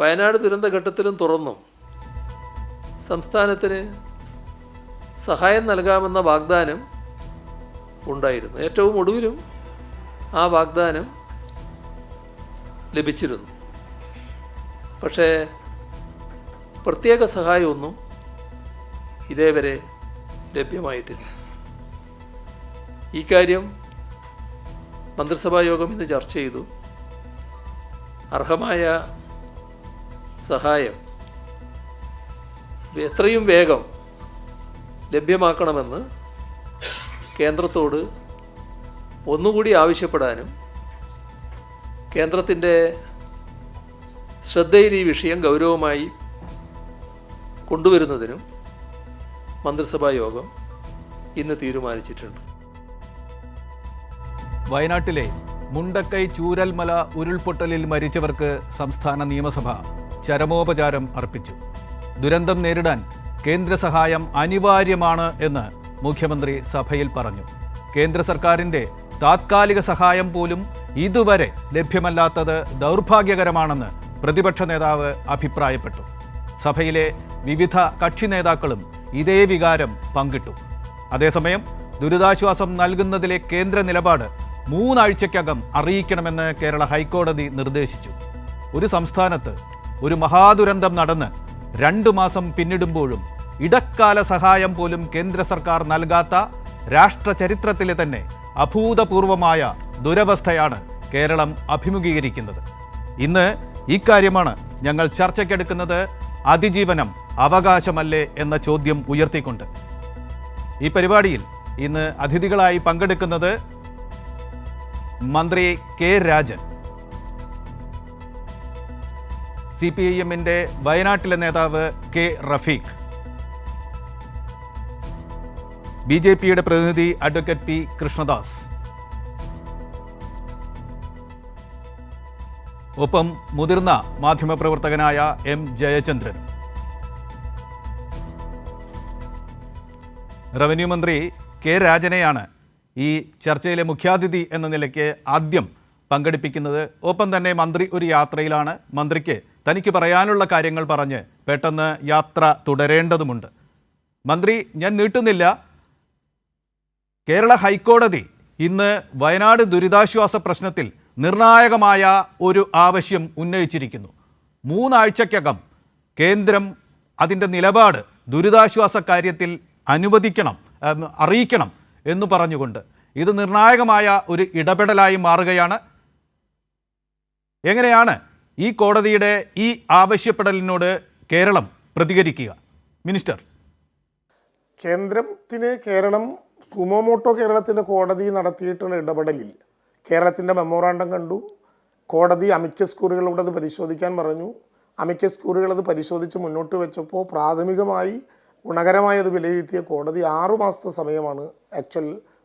വയനാട് ദുരന്തഘട്ടത്തിലും തുറന്നും സംസ്ഥാനത്തിന് സഹായം നൽകാമെന്ന വാഗ്ദാനം ഉണ്ടായിരുന്നു. ഏറ്റവും ഒടുവിലും ആ വാഗ്ദാനം ലഭിച്ചിരുന്നു. പക്ഷേ പ്രത്യേക സഹായമൊന്നും ഇതേവരെ ലഭ്യമായിട്ടില്ല. ഈ കാര്യം മന്ത്രിസഭാ യോഗം ഇന്ന് ചർച്ച ചെയ്തു. അർഹമായ സഹായം എത്രയും വേഗം ലഭ്യമാക്കണമെന്ന് കേന്ദ്രത്തോട് ഒന്നുകൂടി ആവശ്യപ്പെടാനും കേന്ദ്രത്തിൻ്റെ ശ്രദ്ധയിൽ ഈ വിഷയം ഗൗരവമായി കൊണ്ടുവരുന്നതിനും മന്ത്രിസഭാ യോഗം ഇന്ന് തീരുമാനിച്ചിട്ടുണ്ട്. വയനാട്ടിലെ മുണ്ടക്കൈ ചൂരൽമല ഉരുൾപൊട്ടലിൽ മരിച്ചവർക്ക് സംസ്ഥാന നിയമസഭ ചരമോപചാരം അർപ്പിച്ചു. ദുരന്തം നേരിടാൻ കേന്ദ്ര സഹായം അനിവാര്യമാണ് എന്ന് മുഖ്യമന്ത്രി സഭയിൽ പറഞ്ഞു. കേന്ദ്ര സർക്കാരിൻ്റെ താത്കാലിക സഹായം പോലും ഇതുവരെ ലഭ്യമല്ലാത്തത് ദൗർഭാഗ്യകരമാണെന്ന് പ്രതിപക്ഷ നേതാവ് അഭിപ്രായപ്പെട്ടു. സഭയിലെ വിവിധ കക്ഷി നേതാക്കളും ഇതേ വികാരം പങ്കിട്ടു. അതേസമയം ദുരിതാശ്വാസം നൽകുന്നതിലെ കേന്ദ്ര നിലപാട് 3 ആഴ്ചയ്ക്കകം അറിയിക്കണമെന്ന് കേരള ഹൈക്കോടതി നിർദ്ദേശിച്ചു. ഒരു സംസ്ഥാനത്ത് ഒരു മഹാദുരന്തം നടന്ന് 2 മാസം പിന്നിടുമ്പോഴും ഇടക്കാല സഹായം പോലും കേന്ദ്ര സർക്കാർ നൽകാത്ത രാഷ്ട്ര ചരിത്രത്തിലെ തന്നെ അഭൂതപൂർവമായ ദുരവസ്ഥയാണ് കേരളം അഭിമുഖീകരിക്കുന്നത്. ഇന്ന് ഇക്കാര്യമാണ് ഞങ്ങൾ ചർച്ചയ്ക്കെടുക്കുന്നത്. അതിജീവനം അവകാശമല്ലേ എന്ന ചോദ്യം ഉയർത്തിക്കൊണ്ട് ഈ പരിപാടിയിൽ ഇന്ന് അതിഥികളായി പങ്കെടുക്കുന്നത് മന്ത്രി കെ രാജൻ, CPIM-ന്റെ വയനാട്ടിലെ നേതാവ് കെ റഫീഖ്, BJP-യുടെ പ്രതിനിധി അഡ്വക്കേറ്റ് പി കൃഷ്ണദാസ്, ഒപ്പം മുതിർന്ന മാധ്യമപ്രവർത്തകനായ M ജയചന്ദ്രൻ. റവന്യൂ മന്ത്രി കെ രാജനെയാണ് ഈ ചർച്ചയിലെ മുഖ്യാതിഥി എന്ന നിലയ്ക്ക് ആദ്യം പങ്കെടുപ്പിക്കുന്നത്. ഒപ്പം തന്നെ മന്ത്രി ഒരു യാത്രയിലാണ്. മന്ത്രിക്ക് തനിക്ക് പറയാനുള്ള കാര്യങ്ങൾ പറഞ്ഞ് പെട്ടെന്ന് യാത്ര തുടരേണ്ടതുമുണ്ട്. മന്ത്രി, ഞാൻ നീട്ടുന്നില്ല. കേരള ഹൈക്കോടതി ഇന്ന് വയനാട് ദുരിതാശ്വാസ പ്രശ്നത്തിൽ നിർണായകമായ ഒരു ആവശ്യം ഉന്നയിച്ചിരിക്കുന്നു. 3 ആഴ്ചയ്ക്കകം കേന്ദ്രം അതിൻ്റെ നിലപാട് ദുരിതാശ്വാസ കാര്യത്തിൽ അറിയിക്കണം എന്ന് പറഞ്ഞുകൊണ്ട് ഇത് നിർണായകമായ ഒരു ഇടപെടലായി മാറുകയാണ്. എങ്ങനെയാണ് ഈ കോടതിയുടെ ഈ ആവശ്യപ്പെടലിനോട് കേരളം പ്രതികരിക്കുക? മിനിസ്റ്റർ. കേരളം സുമോമോട്ടോ കേരളത്തിൻ്റെ കോടതി നടത്തിയിട്ടുള്ള ഇടപെടലിൽ കേരളത്തിൻ്റെ മെമ്മോറാണ്ടം കണ്ടു. കോടതി അമിക്കസ് ക്യൂറികളോട് അത് പരിശോധിക്കാൻ പറഞ്ഞു. അമിക്കസ് ക്യൂറികൾ അത് പരിശോധിച്ച് മുന്നോട്ട് വെച്ചപ്പോൾ പ്രാഥമികമായി ഗുണകരമായത് വിലയിരുത്തിയ കോടതി 6 മാസത്തെ സമയമാണ്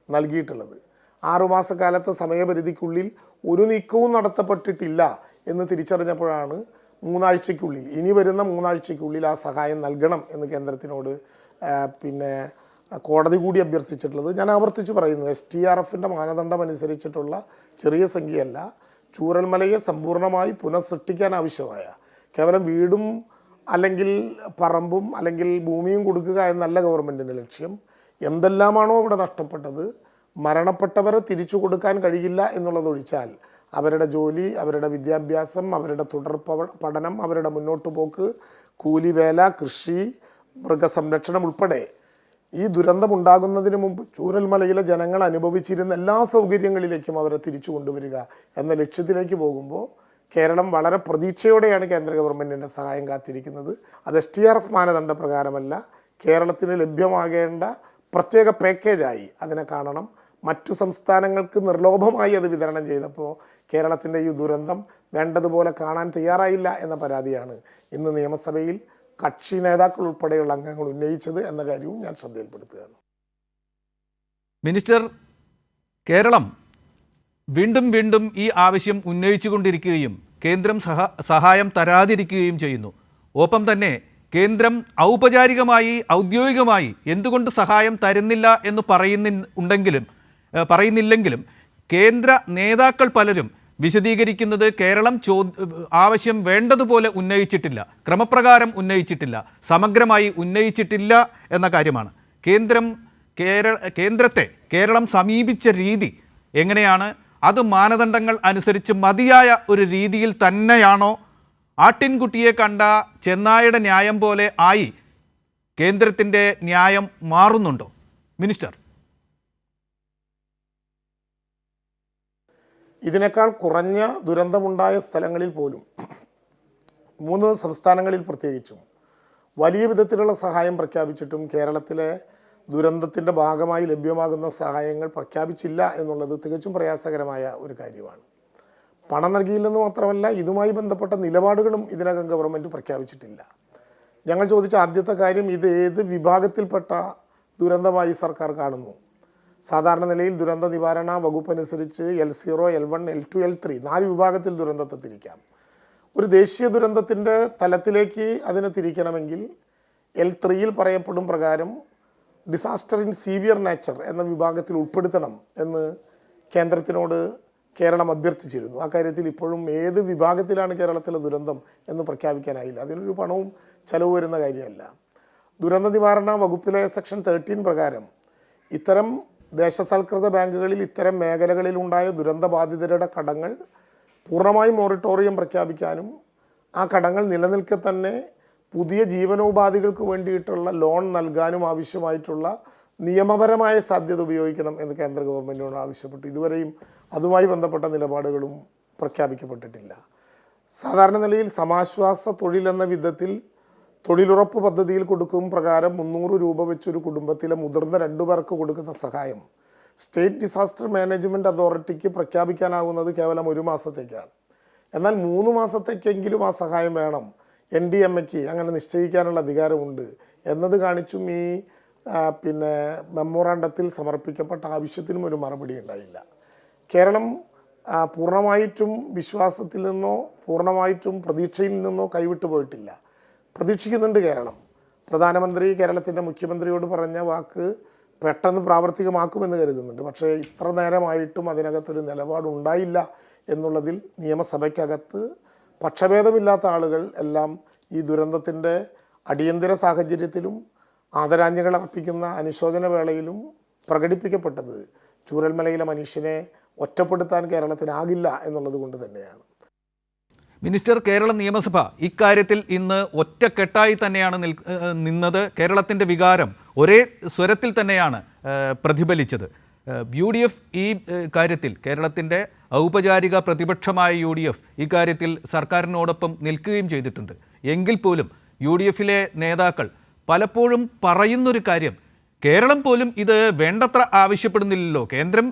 നൽകിയിട്ടുള്ളത്. 6 മാസക്കാലത്തെ സമയപരിധിക്കുള്ളിൽ ഒരു നീക്കവും നടത്തപ്പെട്ടിട്ടില്ല എന്ന് തിരിച്ചറിഞ്ഞപ്പോഴാണ് 3 ആഴ്ചയ്ക്കുള്ളിൽ, ഇനി വരുന്ന 3 ആഴ്ചയ്ക്കുള്ളിൽ ആ സഹായം നൽകണം എന്ന് കേന്ദ്രത്തിനോട് കോടതി കൂടി അഭ്യർത്ഥിച്ചിട്ടുള്ളത്. ഞാൻ ആവർത്തിച്ച് പറയുന്നു, STRF-ൻ്റെ മാനദണ്ഡം അനുസരിച്ചിട്ടുള്ള ചെറിയ സംഖ്യയല്ല. ചൂരൽമലയെ സമ്പൂർണ്ണമായി പുനഃസൃഷ്ടിക്കാൻ ആവശ്യമായ കേവലം വീടും അല്ലെങ്കിൽ പറമ്പും അല്ലെങ്കിൽ ഭൂമിയും കൊടുക്കുക എന്നല്ല ഗവൺമെൻറ്റിൻ്റെ ലക്ഷ്യം. എന്തെല്ലാമാണോ ഇവിടെ നഷ്ടപ്പെട്ടത്, മരണപ്പെട്ടവരെ തിരിച്ചു കൊടുക്കാൻ കഴിയില്ല എന്നുള്ളതൊഴിച്ചാൽ അവരുടെ ജോലി, അവരുടെ വിദ്യാഭ്യാസം, അവരുടെ തുടർ പഠനം, അവരുടെ മുന്നോട്ട് പോക്ക്, കൂലിവേല, കൃഷി, മൃഗസംരക്ഷണം ഉൾപ്പെടെ ഈ ദുരന്തമുണ്ടാകുന്നതിന് മുമ്പ് ചൂരൽമലയിലെ ജനങ്ങൾ അനുഭവിച്ചിരുന്ന എല്ലാ സൗകര്യങ്ങളിലേക്കും അവരെ തിരിച്ചു കൊണ്ടുവരിക എന്ന ലക്ഷ്യത്തിലേക്ക് പോകുമ്പോൾ കേരളം വളരെ പ്രതീക്ഷയോടെയാണ് കേന്ദ്ര ഗവൺമെൻറ്റിൻ്റെ സഹായം കാത്തിരിക്കുന്നത്. അത് STRF മാനദണ്ഡ പ്രകാരമല്ല, കേരളത്തിന് ലഭ്യമാകേണ്ട പ്രത്യേക പാക്കേജായി അതിനെ കാണണം. മറ്റു സംസ്ഥാനങ്ങൾക്ക് നിർലോഭമായി അത് വിതരണം ചെയ്തപ്പോൾ കേരളത്തിൻ്റെ ഈ ദുരന്തം വേണ്ടതുപോലെ കാണാൻ തയ്യാറായില്ല എന്ന പരാതിയാണ് ഇന്ന് നിയമസഭയിൽ കക്ഷി നേതാക്കൾ ഉൾപ്പെടെയുള്ള അംഗങ്ങൾ ഉന്നയിച്ചത് എന്ന കാര്യവും ഞാൻ ശ്രദ്ധയിൽപ്പെടുത്തുകയാണ്. മിനിസ്റ്റർ, കേരളം വീണ്ടും വീണ്ടും ഈ ആവശ്യം ഉന്നയിച്ചുകൊണ്ടിരിക്കുകയും കേന്ദ്രം സഹായം തരാതിരിക്കുകയും ചെയ്യുന്നു. ഒപ്പം തന്നെ കേന്ദ്രം ഔദ്യോഗികമായി എന്തുകൊണ്ട് സഹായം തരുന്നില്ല എന്ന് പറയുന്നില്ലെങ്കിലും കേന്ദ്ര നേതാക്കൾ പലരും വിശദീകരിക്കുന്നത് കേരളം ആവശ്യം വേണ്ടതുപോലെ ഉന്നയിച്ചിട്ടില്ല, ക്രമപ്രകാരം ഉന്നയിച്ചിട്ടില്ല, സമഗ്രമായി ഉന്നയിച്ചിട്ടില്ല എന്ന കാര്യമാണ്. കേന്ദ്രത്തെ കേരളം സമീപിച്ച രീതി എങ്ങനെയാണ്? അത് മാനദണ്ഡങ്ങൾ അനുസരിച്ച് മതിയായ ഒരു രീതിയിൽ തന്നെയാണോ? ആട്ടിൻകുട്ടിയെ കണ്ട ചെന്നായുടെ ന്യായം പോലെ ആയി കേന്ദ്രത്തിൻ്റെ ന്യായം മാറുന്നുണ്ടോ മിനിസ്റ്റർ? ഇതിനേക്കാൾ കുറഞ്ഞ ദുരന്തമുണ്ടായ സ്ഥലങ്ങളിൽ പോലും 3 സംസ്ഥാനങ്ങളിൽ പ്രത്യേകിച്ചും വലിയ വിധത്തിലുള്ള സഹായം പ്രഖ്യാപിച്ചിട്ടും കേരളത്തിലെ ദുരന്തത്തിൻ്റെ ഭാഗമായി ലഭ്യമാകുന്ന സഹായങ്ങൾ പ്രഖ്യാപിച്ചില്ല എന്നുള്ളത് തികച്ചും പ്രയാസകരമായ ഒരു കാര്യമാണ്. പണം നൽകിയില്ലെന്ന് മാത്രമല്ല, ഇതുമായി ബന്ധപ്പെട്ട നിലപാടുകളും ഇതിനകം ഗവൺമെൻറ് പ്രഖ്യാപിച്ചിട്ടില്ല. ഞങ്ങൾ ചോദിച്ച ആദ്യത്തെ കാര്യം, ഇത് ഏത് വിഭാഗത്തിൽപ്പെട്ട ദുരന്തമായി സർക്കാർ കാണുന്നു? സാധാരണ നിലയിൽ ദുരന്ത നിവാരണ വകുപ്പ് അനുസരിച്ച് L0, L1, L2, L3 4 വിഭാഗത്തിൽ ദുരന്തത്തെ തിരിക്കാം. ഒരു ദേശീയ ദുരന്തത്തിൻ്റെ തലത്തിലേക്ക് അതിനെ തിരിക്കണമെങ്കിൽ L3യിൽ പറയപ്പെടും പ്രകാരം ഡിസാസ്റ്റർ ഇൻ സീവിയർ നേച്ചർ എന്ന വിഭാഗത്തിൽ ഉൾപ്പെടുത്തണം എന്ന് കേന്ദ്രത്തിനോട് കേരളം അഭ്യർത്ഥിച്ചിരുന്നു. ആ കാര്യത്തിൽ ഇപ്പോഴും ഏത് വിഭാഗത്തിലാണ് കേരളത്തിലെ ദുരന്തം എന്ന് പ്രഖ്യാപിക്കാനായില്ല. അതിനൊരു പണവും ചെലവ് വരുന്ന കാര്യമല്ല. ദുരന്ത നിവാരണ വകുപ്പിലെ സെക്ഷൻ 13 പ്രകാരം ഇത്തരം ദേശസാൽകൃത ബാങ്കുകളിൽ ഇത്തരം മേഖലകളിലുണ്ടായ ദുരന്തബാധിതരുടെ കടങ്ങൾ പൂർണ്ണമായും മൊറട്ടോറിയം പ്രഖ്യാപിക്കാനും ആ കടങ്ങൾ നിലനിൽക്കെ തന്നെ പുതിയ ജീവനോപാധികൾക്ക് വേണ്ടിയിട്ടുള്ള ലോൺ നൽകാനും ആവശ്യമായിട്ടുള്ള നിയമപരമായ സാധ്യത ഉപയോഗിക്കണം എന്ന് കേന്ദ്ര ഗവൺമെൻറ്റിനോട് ആവശ്യപ്പെട്ടു. ഇതുവരെയും അതുമായി ബന്ധപ്പെട്ട നിലപാടുകളും പ്രഖ്യാപിക്കപ്പെട്ടിട്ടില്ല. സാധാരണ നിലയിൽ സമാശ്വാസ തൊഴിൽ എന്ന വിധത്തിൽ തൊഴിലുറപ്പ് പദ്ധതിയിൽ കൊടുക്കും പ്രകാരം 300 രൂപ വെച്ചൊരു കുടുംബത്തിലെ മുതിർന്ന 2 പേർക്ക് കൊടുക്കുന്ന സഹായം സ്റ്റേറ്റ് ഡിസാസ്റ്റർ മാനേജ്മെൻറ്റ് അതോറിറ്റിക്ക് പ്രഖ്യാപിക്കാനാകുന്നത് കേവലം 1 മാസത്തേക്കാണ്. എന്നാൽ 3 മാസത്തേക്കെങ്കിലും ആ സഹായം വേണം, NDMAക്ക് അങ്ങനെ നിശ്ചയിക്കാനുള്ള അധികാരമുണ്ട് എന്നത് കാണിച്ചും ഈ മെമ്മോറാണ്ടത്തിൽ സമർപ്പിക്കപ്പെട്ട ആവശ്യത്തിനും ഒരു മറുപടി ഉണ്ടായില്ല. കേരളം പൂർണ്ണമായിട്ടും വിശ്വാസത്തിൽ നിന്നോ പൂർണ്ണമായിട്ടും പ്രതീക്ഷയിൽ നിന്നോ കൈവിട്ടു പോയിട്ടില്ല. പ്രതീക്ഷിക്കുന്നുണ്ട് കേരളം. പ്രധാനമന്ത്രി കേരളത്തിൻ്റെ മുഖ്യമന്ത്രിയോട് പറഞ്ഞ വാക്ക് പെട്ടെന്ന് പ്രാവർത്തികമാക്കുമെന്ന് കരുതുന്നുണ്ട്. പക്ഷേ ഇത്ര നേരമായിട്ടും അതിനകത്തൊരു നിലപാടുണ്ടായില്ല എന്നുള്ളതിൽ നിയമസഭയ്ക്കകത്ത് പക്ഷഭേദമില്ലാത്ത ആളുകൾ എല്ലാം ഈ ദുരന്തത്തിൻ്റെ അടിയന്തര സാഹചര്യത്തിലും ആദരാഞ്ജലികൾ അർപ്പിക്കുന്ന അനുശോചന വേളയിലും പ്രകടിപ്പിക്കപ്പെട്ടത് ചൂരൽമലയിലെ മനുഷ്യനെ ഒറ്റപ്പെടുത്താൻ കേരളത്തിനാകില്ല എന്നുള്ളത് കൊണ്ട് തന്നെയാണ്. മിനിസ്റ്റർ, കേരള നിയമസഭ ഇക്കാര്യത്തിൽ ഇന്ന് ഒറ്റക്കെട്ടായി തന്നെയാണ് നിന്നത്. കേരളത്തിൻ്റെ വികാരം ഒരേ സ്വരത്തിൽ തന്നെയാണ് പ്രതിഫലിച്ചത്. UDF ഈ കാര്യത്തിൽ, കേരളത്തിൻ്റെ ഔപചാരിക പ്രതിപക്ഷമായ UDF ഇക്കാര്യത്തിൽ സർക്കാരിനോടൊപ്പം നിൽക്കുകയും ചെയ്തിട്ടുണ്ട്. എങ്കിൽ പോലും UDFിലെ നേതാക്കൾ പലപ്പോഴും പറയുന്നൊരു കാര്യം, കേരളം പോലും ഇത് വേണ്ടത്ര ആവശ്യപ്പെടുന്നില്ലല്ലോ,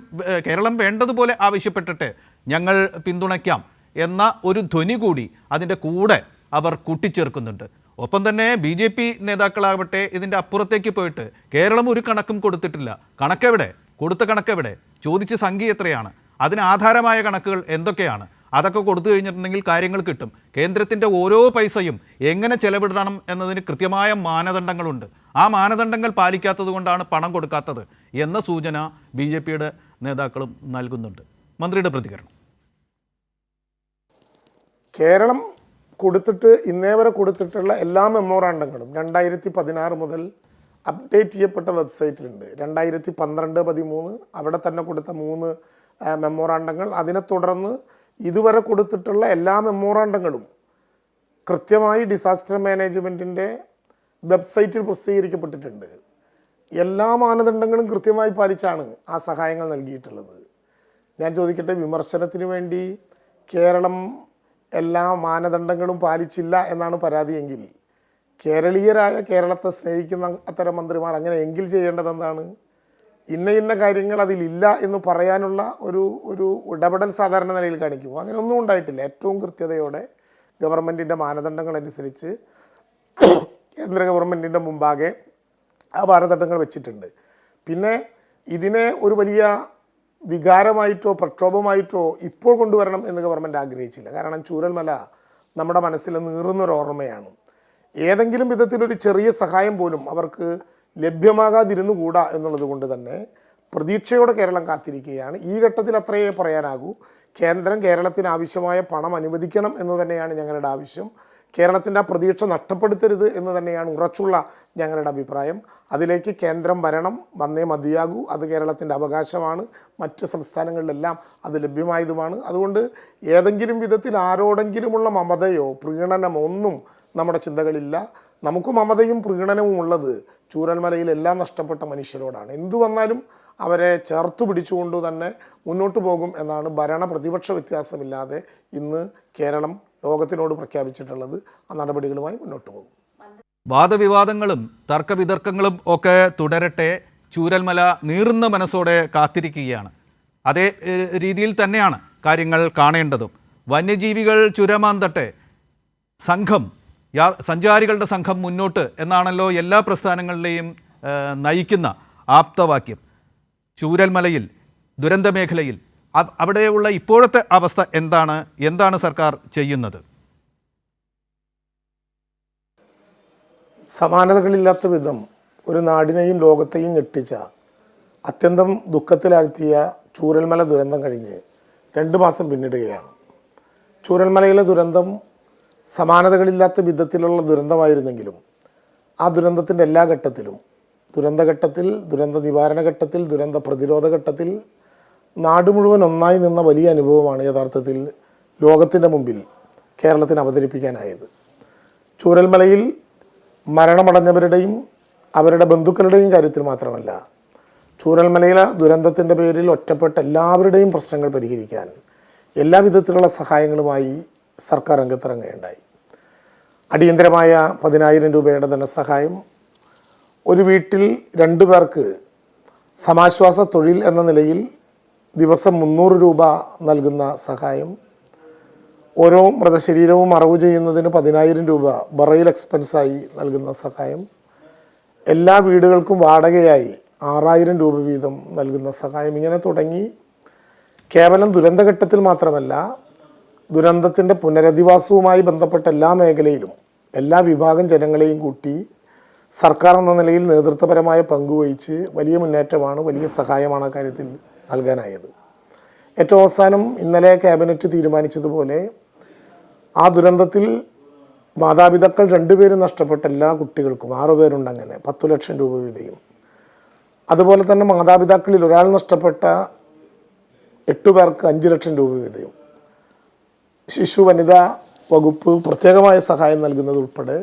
കേരളം വേണ്ടതുപോലെ ആവശ്യപ്പെട്ടിട്ട് ഞങ്ങൾ പിന്തുണയ്ക്കാം എന്ന ഒരു ധ്വനി കൂടി അതിൻ്റെ കൂടെ അവർ കൂട്ടിച്ചേർക്കുന്നുണ്ട്. ഒപ്പം തന്നെ BJP നേതാക്കളാവട്ടെ ഇതിൻ്റെ അപ്പുറത്തേക്ക് പോയിട്ട് കേരളം ഒരു കണക്കും കൊടുത്തിട്ടില്ല. കണക്കെവിടെ? കൊടുത്ത കണക്കെവിടെ? ചോദിച്ച സംഖ്യ എത്രയാണ്? അതിന് ആധാരമായ കണക്കുകൾ എന്തൊക്കെയാണ്? അതൊക്കെ കൊടുത്തു കഴിഞ്ഞിട്ടുണ്ടെങ്കിൽ കാര്യങ്ങൾ കിട്ടും. കേന്ദ്രത്തിൻ്റെ ഓരോ പൈസയും എങ്ങനെ ചെലവിടണം എന്നതിന് കൃത്യമായ മാനദണ്ഡങ്ങളുണ്ട്. ആ മാനദണ്ഡങ്ങൾ പാലിക്കാത്തത് കൊണ്ടാണ് പണം കൊടുക്കാത്തത് എന്ന സൂചന BJPയുടെ നേതാക്കളും നൽകുന്നുണ്ട്. മന്ത്രിയുടെ പ്രതികരണം. കേരളം കൊടുത്തിട്ട് ഇന്നേ വരെ കൊടുത്തിട്ടുള്ള എല്ലാ മെമ്മോറാണ്ടങ്ങളും 2016 മുതൽ അപ്ഡേറ്റ് ചെയ്യപ്പെട്ട വെബ്സൈറ്റിലുണ്ട്. 2012, 13 അവിടെ തന്നെ കൊടുത്ത 3 മെമ്മോറാണ്ടങ്ങൾ, അതിനെ തുടർന്ന് ഇതുവരെ കൊടുത്തിട്ടുള്ള എല്ലാ മെമ്മോറാണ്ടങ്ങളും കൃത്യമായി ഡിസാസ്റ്റർ മാനേജ്മെൻറ്റിൻ്റെ വെബ്സൈറ്റിൽ പ്രസിദ്ധീകരിക്കപ്പെട്ടിട്ടുണ്ട്. എല്ലാ മാനദണ്ഡങ്ങളും കൃത്യമായി പാലിച്ചാണ് ആ സഹായങ്ങൾ നൽകിയിട്ടുള്ളത്. ഞാൻ ചോദിക്കട്ടെ, വിമർശനത്തിന് വേണ്ടി കേരളം എല്ലാ മാനദണ്ഡങ്ങളും പാലിച്ചില്ല എന്നാണ് പരാതിയെങ്കിൽ, കേരളീയരായ കേരളത്തെ സ്നേഹിക്കുന്ന അത്തരം മന്ത്രിമാർ അങ്ങനെ എങ്കിൽ ചെയ്യേണ്ടത് എന്താണ്? ഇന്ന കാര്യങ്ങൾ അതിലില്ല എന്ന് പറയാനുള്ള ഒരു ഇടപെടൽ സാധാരണ നിലയിൽ കാണിക്കുമോ? അങ്ങനെ ഒന്നും ഉണ്ടായിട്ടില്ല. ഏറ്റവും കൃത്യതയോടെ ഗവൺമെൻറ്റിൻ്റെ മാനദണ്ഡങ്ങൾ അനുസരിച്ച് കേന്ദ്ര ഗവൺമെൻറ്റിൻ്റെ മുമ്പാകെ ആ മാനദണ്ഡങ്ങൾ വെച്ചിട്ടുണ്ട്. പിന്നെ ഇതിനെ ഒരു വലിയ വികാരമായിട്ടോ പ്രക്ഷോഭമായിട്ടോ ഇപ്പോൾ കൊണ്ടുവരണം എന്ന് ഗവൺമെൻറ് ആഗ്രഹിച്ചില്ല. കാരണം ചൂരൽമല നമ്മുടെ മനസ്സിൽ നീറുന്നൊരു ഓർമ്മയാണ്. ഏതെങ്കിലും വിധത്തിലൊരു ചെറിയ സഹായം പോലും അവർക്ക് ലഭ്യമാകാതിരുന്നുകൂടാ എന്നുള്ളത് കൊണ്ട് തന്നെ പ്രതീക്ഷയോടെ കേരളം കാത്തിരിക്കുകയാണ്. ഈ ഘട്ടത്തിൽ അത്രയേ പറയാനാകൂ. കേന്ദ്രം കേരളത്തിന് ആവശ്യമായ പണം അനുവദിക്കണം എന്ന് തന്നെയാണ് ഞങ്ങളുടെ ആവശ്യം. കേരളത്തിൻ്റെ ആ പ്രതീക്ഷ നഷ്ടപ്പെടുത്തരുത് എന്ന് തന്നെയാണ് ഉറച്ചുള്ള ഞങ്ങളുടെ അഭിപ്രായം. അതിലേക്ക് കേന്ദ്രം വന്നേ മതിയാകൂ. അത് കേരളത്തിൻ്റെ അവകാശമാണ്. മറ്റ് സംസ്ഥാനങ്ങളിലെല്ലാം അത് ലഭ്യമായതുമാണ്. അതുകൊണ്ട് ഏതെങ്കിലും വിധത്തിൽ ആരോടെങ്കിലുമുള്ള മമതയോ പ്രീണനമോ ഒന്നും നമ്മുടെ ചിന്തകളില്ല. നമുക്ക് മമതയും പ്രീണനവും ഉള്ളത് ചൂരൽമലയിൽ എല്ലാം നഷ്ടപ്പെട്ട മനുഷ്യരോടാണ്. എന്തു വന്നാലും അവരെ ചേർത്തു പിടിച്ചുകൊണ്ട് തന്നെ മുന്നോട്ട് പോകും എന്നാണ് ഭരണ പ്രതിപക്ഷ വ്യത്യാസമില്ലാതെ ഇന്ന് കേരളം ലോകത്തിനോട് പ്രഖ്യാപിച്ചിട്ടുള്ളത്. ആ നടപടികളുമായി മുന്നോട്ട് പോകും. വാദവിവാദങ്ങളും തർക്കവിതർക്കങ്ങളും ഒക്കെ തുടരട്ടെ. ചൂരൽമല നീറുന്ന മനസ്സോടെ കാത്തിരിക്കുകയാണ്. അതേ രീതിയിൽ തന്നെയാണ് കാര്യങ്ങൾ കാണേണ്ടതും. വന്യജീവികൾ ചുരമാന്തട്ടെ, സഞ്ചാരികളുടെ സംഘം മുന്നോട്ട് എന്നാണല്ലോ എല്ലാ പ്രസ്ഥാനങ്ങളിലെയും നയിക്കുന്ന ആപ്തവാക്യം. ചൂരൽമലയിൽ ദുരന്തമേഖലയിൽ അവിടെയുള്ള ഇപ്പോഴത്തെ അവസ്ഥ എന്താണ് സർക്കാർ ചെയ്യുന്നത്? സമാനതകളില്ലാത്ത വിധം ഒരു നാടിനെയും ലോകത്തെയും ഞെട്ടിച്ച അത്യന്തം ദുഃഖത്തിലാഴ്ത്തിയ ചൂരൽമല ദുരന്തം കഴിഞ്ഞ് 2 മാസം പിന്നിടുകയാണ്. ചൂരൽമലയിലെ ദുരന്തം സമാനതകളില്ലാത്ത വിധത്തിലുള്ള ദുരന്തമായിരുന്നെങ്കിലും ആ ദുരന്തത്തിൻ്റെ എല്ലാ ഘട്ടത്തിലും, ദുരന്തഘട്ടത്തിൽ, ദുരന്ത നിവാരണ ഘട്ടത്തിൽ, ദുരന്ത പ്രതിരോധ ഘട്ടത്തിൽ നാട് മുഴുവൻ ഒന്നായി നിന്ന വലിയ അനുഭവമാണ് യഥാർത്ഥത്തിൽ ലോകത്തിൻ്റെ മുമ്പിൽ കേരളത്തിന് അവതരിപ്പിക്കാനായത്. ചൂരൽമലയിൽ മരണമടഞ്ഞവരുടെയും അവരുടെ ബന്ധുക്കളുടെയും കാര്യത്തിൽ മാത്രമല്ല, ചൂരൽമലയിലെ ദുരന്തത്തിൻ്റെ പേരിൽ ഒറ്റപ്പെട്ട എല്ലാവരുടെയും പ്രശ്നങ്ങൾ പരിഹരിക്കാൻ എല്ലാവിധത്തിലുള്ള സഹായങ്ങളുമായി സർക്കാർ രംഗത്തിറങ്ങുകയുണ്ടായി. അടിയന്തരമായ 10,000 രൂപയുടെ ധനസഹായം, ഒരു വീട്ടിൽ 2 പേർക്ക് സമാശ്വാസ തൊഴിൽ എന്ന നിലയിൽ ദിവസം 300 രൂപ നൽകുന്ന സഹായം, ഓരോ മൃതശരീരവും മറവ് ചെയ്യുന്നതിന് 10,000 രൂപ ബറയിൽ എക്സ്പെൻസായി നൽകുന്ന സഹായം, എല്ലാ വീടുകൾക്കും വാടകയായി 6,000 രൂപ വീതം നൽകുന്ന സഹായം, ഇങ്ങനെ തുടങ്ങി കേവലം ദുരന്തഘട്ടത്തിൽ മാത്രമല്ല, ദുരന്തത്തിൻ്റെ പുനരധിവാസവുമായി ബന്ധപ്പെട്ട എല്ലാ മേഖലയിലും എല്ലാ വിഭാഗം ജനങ്ങളെയും കൂട്ടി സർക്കാർ എന്ന നിലയിൽ നേതൃത്വപരമായ പങ്കുവഹിച്ച് വലിയ മുന്നേറ്റമാണ്, വലിയ സഹായമാണ് ആ കാര്യത്തിൽ നൽകാനായത്. ഏറ്റവും അവസാനം ഇന്നലെ ക്യാബിനറ്റ് തീരുമാനിച്ചതുപോലെ ആ ദുരന്തത്തിൽ മാതാപിതാക്കൾ 2 പേര് നഷ്ടപ്പെട്ട എല്ലാ കുട്ടികൾക്കും 6 പേരുണ്ട്, അങ്ങനെ 10 ലക്ഷം രൂപ വീതയും. അതുപോലെ തന്നെ മാതാപിതാക്കളിൽ ഒരാൾ നഷ്ടപ്പെട്ട 8 പേർക്ക് 5 ലക്ഷം രൂപ വീതയും. ശിശു വനിതാ വകുപ്പ് പ്രത്യേകമായ സഹായം നൽകുന്നത് ഉൾപ്പെടെ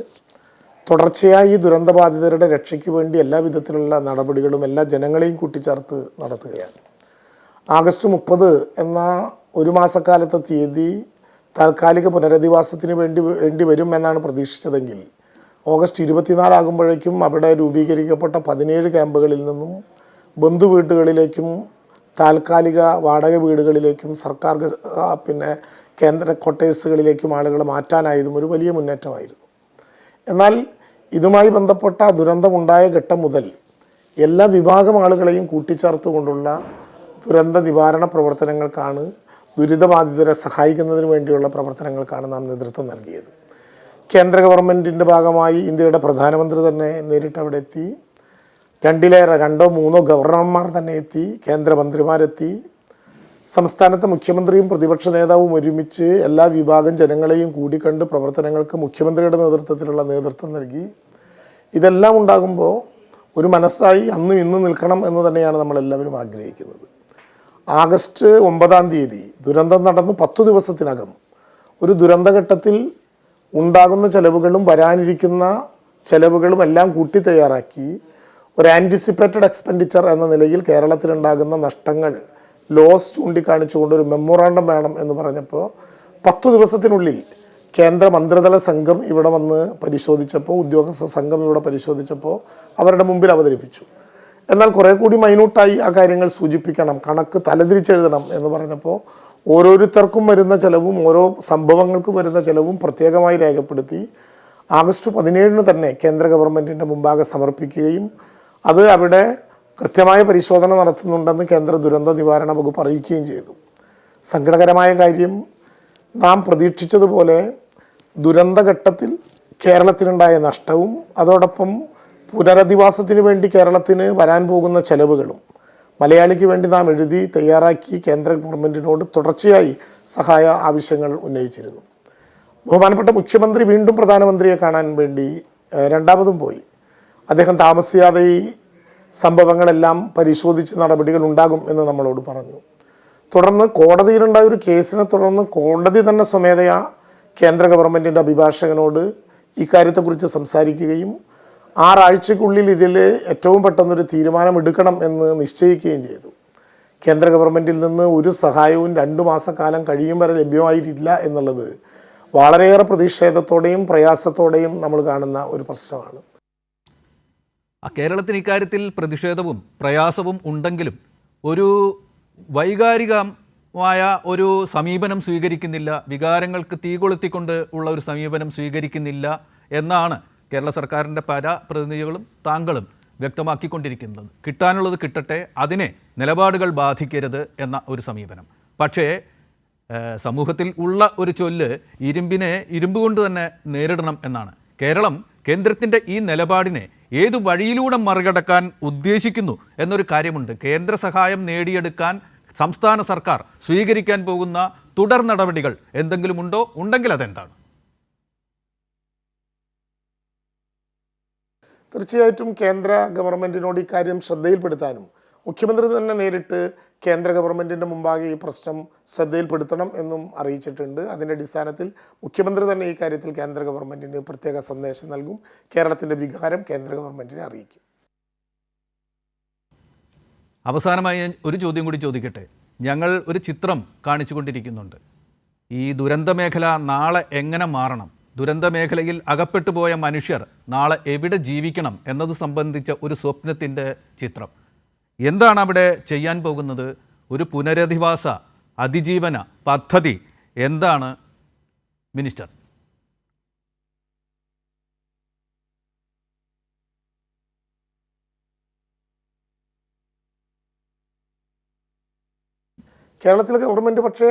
തുടർച്ചയായി ദുരന്തബാധിതരുടെ രക്ഷയ്ക്ക് വേണ്ടി എല്ലാ വിധത്തിലുള്ള നടപടികളും എല്ലാ ജനങ്ങളെയും കൂട്ടിച്ചേർത്ത് നടത്തുകയാണ്. ആഗസ്റ്റ് 30 എന്ന 1 മാസക്കാലത്തെ തീയതി താൽക്കാലിക പുനരധിവാസത്തിന് വേണ്ടി വരും എന്നാണ് പ്രതീക്ഷിച്ചതെങ്കിൽ ഓഗസ്റ്റ് 24 ആകുമ്പോഴേക്കും അവിടെ രൂപീകരിക്കപ്പെട്ട 17 ക്യാമ്പുകളിൽ നിന്നും ബന്ധുവീടുകളിലേക്കും താൽക്കാലിക വാടക വീടുകളിലേക്കും സർക്കാർ കേന്ദ്ര ക്വാർട്ടേഴ്സുകളിലേക്കും ആളുകളെ മാറ്റാനായതും ഒരു വലിയ മുന്നേറ്റമായിരുന്നു. എന്നാൽ ഇതുമായി ബന്ധപ്പെട്ട ദുരന്തമുണ്ടായ ഘട്ടം മുതൽ എല്ലാ വിഭാഗം ആളുകളെയും കൂട്ടിച്ചേർത്തുകൊണ്ടുള്ള ദുരന്ത നിവാരണ പ്രവർത്തനങ്ങൾക്കാണ്, ദുരിതബാധിതരെ സഹായിക്കുന്നതിന് വേണ്ടിയുള്ള പ്രവർത്തനങ്ങൾക്കാണ് നാം നേതൃത്വം നൽകിയത്. കേന്ദ്ര ഗവൺമെൻറ്റിൻ്റെ ഭാഗമായി ഇന്ത്യയുടെ പ്രധാനമന്ത്രി തന്നെ നേരിട്ട് അവിടെ എത്തി, 2-3 ഗവർണർമാർ തന്നെ എത്തി, കേന്ദ്രമന്ത്രിമാരെത്തി, സംസ്ഥാനത്തെ മുഖ്യമന്ത്രിയും പ്രതിപക്ഷ നേതാവും ഒരുമിച്ച് എല്ലാ വിഭാഗം ജനങ്ങളെയും കൂടിക്കണ്ട് പ്രവർത്തനങ്ങൾക്ക് മുഖ്യമന്ത്രിയുടെ നേതൃത്വത്തിലുള്ള നേതൃത്വം നൽകി. ഇതെല്ലാം ഉണ്ടാകുമ്പോൾ ഒരു മനസ്സായി അന്നും ഇന്നും നിൽക്കണം എന്ന് തന്നെയാണ് നമ്മളെല്ലാവരും ആഗ്രഹിക്കുന്നത്. ആഗസ്റ്റ് 9 ദുരന്തം നടന്ന് 10 ദിവസത്തിനകം ഒരു ദുരന്തഘട്ടത്തിൽ ഉണ്ടാകുന്ന ചെലവുകളും വരാനിരിക്കുന്ന ചെലവുകളും എല്ലാം കൂട്ടി തയ്യാറാക്കി ഒരു ആൻറ്റിസിപ്പേറ്റഡ് എക്സ്പെൻഡിച്ചർ എന്ന നിലയിൽ കേരളത്തിലുണ്ടാകുന്ന നഷ്ടങ്ങൾ ലോസ് ചൂണ്ടിക്കാണിച്ചുകൊണ്ട് ഒരു മെമ്മോറാണ്ടം വേണം എന്ന് പറഞ്ഞപ്പോൾ 10 ദിവസത്തിനുള്ളിൽ കേന്ദ്ര മന്ത്രിതല സംഘം ഇവിടെ വന്ന് പരിശോധിച്ചപ്പോൾ, ഉദ്യോഗസ്ഥ സംഘം ഇവിടെ പരിശോധിച്ചപ്പോൾ അവരുടെ മുമ്പിൽ അവതരിപ്പിച്ചു. എന്നാൽ കുറേ കൂടി മൈന്യൂട്ടായി ആ കാര്യങ്ങൾ സൂചിപ്പിക്കണം, കണക്ക് തലതിരിച്ചെഴുതണം എന്ന് പറഞ്ഞപ്പോൾ ഓരോരുത്തർക്കും വരുന്ന ചിലവും ഓരോ സംഭവങ്ങൾക്കും വരുന്ന ചിലവും പ്രത്യേകമായി രേഖപ്പെടുത്തി ആഗസ്റ്റ് 17 തന്നെ കേന്ദ്ര ഗവൺമെൻറ്റിൻ്റെ മുമ്പാകെ സമർപ്പിക്കുകയും അത് അവിടെ കൃത്യമായ പരിശോധന നടത്തുന്നുണ്ടെന്ന് കേന്ദ്ര ദുരന്ത നിവാരണ വകുപ്പ് അറിയിക്കുകയും ചെയ്തു. സങ്കടകരമായ കാര്യം, നാം പ്രതീക്ഷിച്ചതുപോലെ ദുരന്തഘട്ടത്തിൽ കേരളത്തിനുണ്ടായ നഷ്ടവും അതോടൊപ്പം പുനരധിവാസത്തിന് വേണ്ടി കേരളത്തിന് വരാൻ പോകുന്ന ചെലവുകളും മലയാളിക്ക് വേണ്ടി നാം എഴുതി തയ്യാറാക്കി കേന്ദ്ര ഗവൺമെൻറ്റിനോട് തുടർച്ചയായി സഹായ ആവശ്യങ്ങൾ ഉന്നയിച്ചിരുന്നു. ബഹുമാനപ്പെട്ട മുഖ്യമന്ത്രി വീണ്ടും പ്രധാനമന്ത്രിയെ കാണാൻ വേണ്ടി രണ്ടാമതും പോയി. അദ്ദേഹം താമസിയാതെ ഈ സംഭവങ്ങളെല്ലാം പരിശോധിച്ച് നടപടികൾ ഉണ്ടാകും എന്ന് നമ്മളോട് പറഞ്ഞു. തുടർന്ന് കോടതിയിലുണ്ടായ ഒരു കേസിനെ തുടർന്ന് കോടതി തന്നെ സ്വമേധയാ കേന്ദ്ര ഗവൺമെൻറ്റിൻ്റെ അഭിഭാഷകനോട് ഇക്കാര്യത്തെക്കുറിച്ച് സംസാരിക്കുകയും 6 ആഴ്ചയ്ക്കുള്ളിൽ ഇതിൽ ഏറ്റവും പെട്ടെന്നൊരു തീരുമാനം എടുക്കണം എന്ന് നിശ്ചയിക്കുകയും ചെയ്തു. കേന്ദ്ര ഗവൺമെൻറ്റിൽ നിന്ന് ഒരു സഹായവും 2 മാസക്കാലം കഴിയും വരെ ലഭ്യമായിട്ടില്ല എന്നുള്ളത് വളരെയേറെ പ്രതിഷേധത്തോടെയും പ്രയാസത്തോടെയും നമ്മൾ കാണുന്ന ഒരു പ്രശ്നമാണ്. കേരളത്തിന് ഇക്കാര്യത്തിൽ പ്രതിഷേധവും പ്രയാസവും ഉണ്ടെങ്കിലും ഒരു വൈകാരികമായ ഒരു സമീപനം സ്വീകരിക്കുന്നില്ല, വികാരങ്ങൾക്ക് തീ കൊളുത്തിക്കൊണ്ട് ഉള്ള ഒരു സമീപനം സ്വീകരിക്കുന്നില്ല എന്നാണ് കേരള സർക്കാരിൻ്റെ പല പ്രതിനിധികളും താങ്കളും വ്യക്തമാക്കിക്കൊണ്ടിരിക്കുന്നത്. കിട്ടാനുള്ളത് കിട്ടട്ടെ, അതിനെ നിലപാടുകൾ ബാധിക്കരുത് എന്ന ഒരു സമീപനം. പക്ഷേ സമൂഹത്തിൽ ഉള്ള ഒരു ചൊല്ല് ഇരുമ്പിനെ ഇരുമ്പ് കൊണ്ട് തന്നെ നേരിടണം എന്നാണ്. കേരളം കേന്ദ്രത്തിൻ്റെ ഈ നിലപാടിനെ ഏതു വഴിയിലൂടെ മറികടക്കാൻ ഉദ്ദേശിക്കുന്നു എന്നൊരു കാര്യമുണ്ട്. കേന്ദ്ര സഹായം നേടിയെടുക്കാൻ സംസ്ഥാന സർക്കാർ സ്വീകരിക്കാൻ പോകുന്ന തുടർ നടപടികൾ എന്തെങ്കിലും ഉണ്ടോ? ഉണ്ടെങ്കിൽ അതെന്താണ്? തീർച്ചയായിട്ടും കേന്ദ്ര ഗവൺമെൻറ്റിനോട് ഇക്കാര്യം ശ്രദ്ധയിൽപ്പെടുത്താനും മുഖ്യമന്ത്രി തന്നെ നേരിട്ട് കേന്ദ്ര ഗവൺമെൻറ്റിൻ്റെ മുമ്പാകെ ഈ പ്രശ്നം ശ്രദ്ധയിൽപ്പെടുത്തണം എന്നും അറിയിച്ചിട്ടുണ്ട്. അതിൻ്റെ അടിസ്ഥാനത്തിൽ മുഖ്യമന്ത്രി തന്നെ ഈ കാര്യത്തിൽ കേന്ദ്ര ഗവൺമെൻറ്റിന് പ്രത്യേക സന്ദേശം നൽകും. കേരളത്തിൻ്റെ വികാരം കേന്ദ്ര ഗവൺമെൻറ്റിനെ അറിയിക്കും. അവസാനമായി ഞാൻ ഒരു ചോദ്യം കൂടി ചോദിക്കട്ടെ. ഞങ്ങൾ ഒരു ചിത്രം കാണിച്ചു കൊണ്ടിരിക്കുന്നുണ്ട്. ഈ ദുരന്ത മേഖല നാളെ എങ്ങനെ മാറണം, ദുരന്ത മേഖലയിൽ അകപ്പെട്ടു പോയ മനുഷ്യർ നാളെ എവിടെ ജീവിക്കണം എന്നത് സംബന്ധിച്ച ഒരു സ്വപ്നത്തിൻ്റെ ചിത്രം. എന്താണ് അവിടെ ചെയ്യാൻ പോകുന്നത്? ഒരു പുനരധിവാസ അതിജീവന പദ്ധതി എന്താണ് മിനിസ്റ്റർ? കേരളത്തിലെ ഗവൺമെൻറ് പക്ഷേ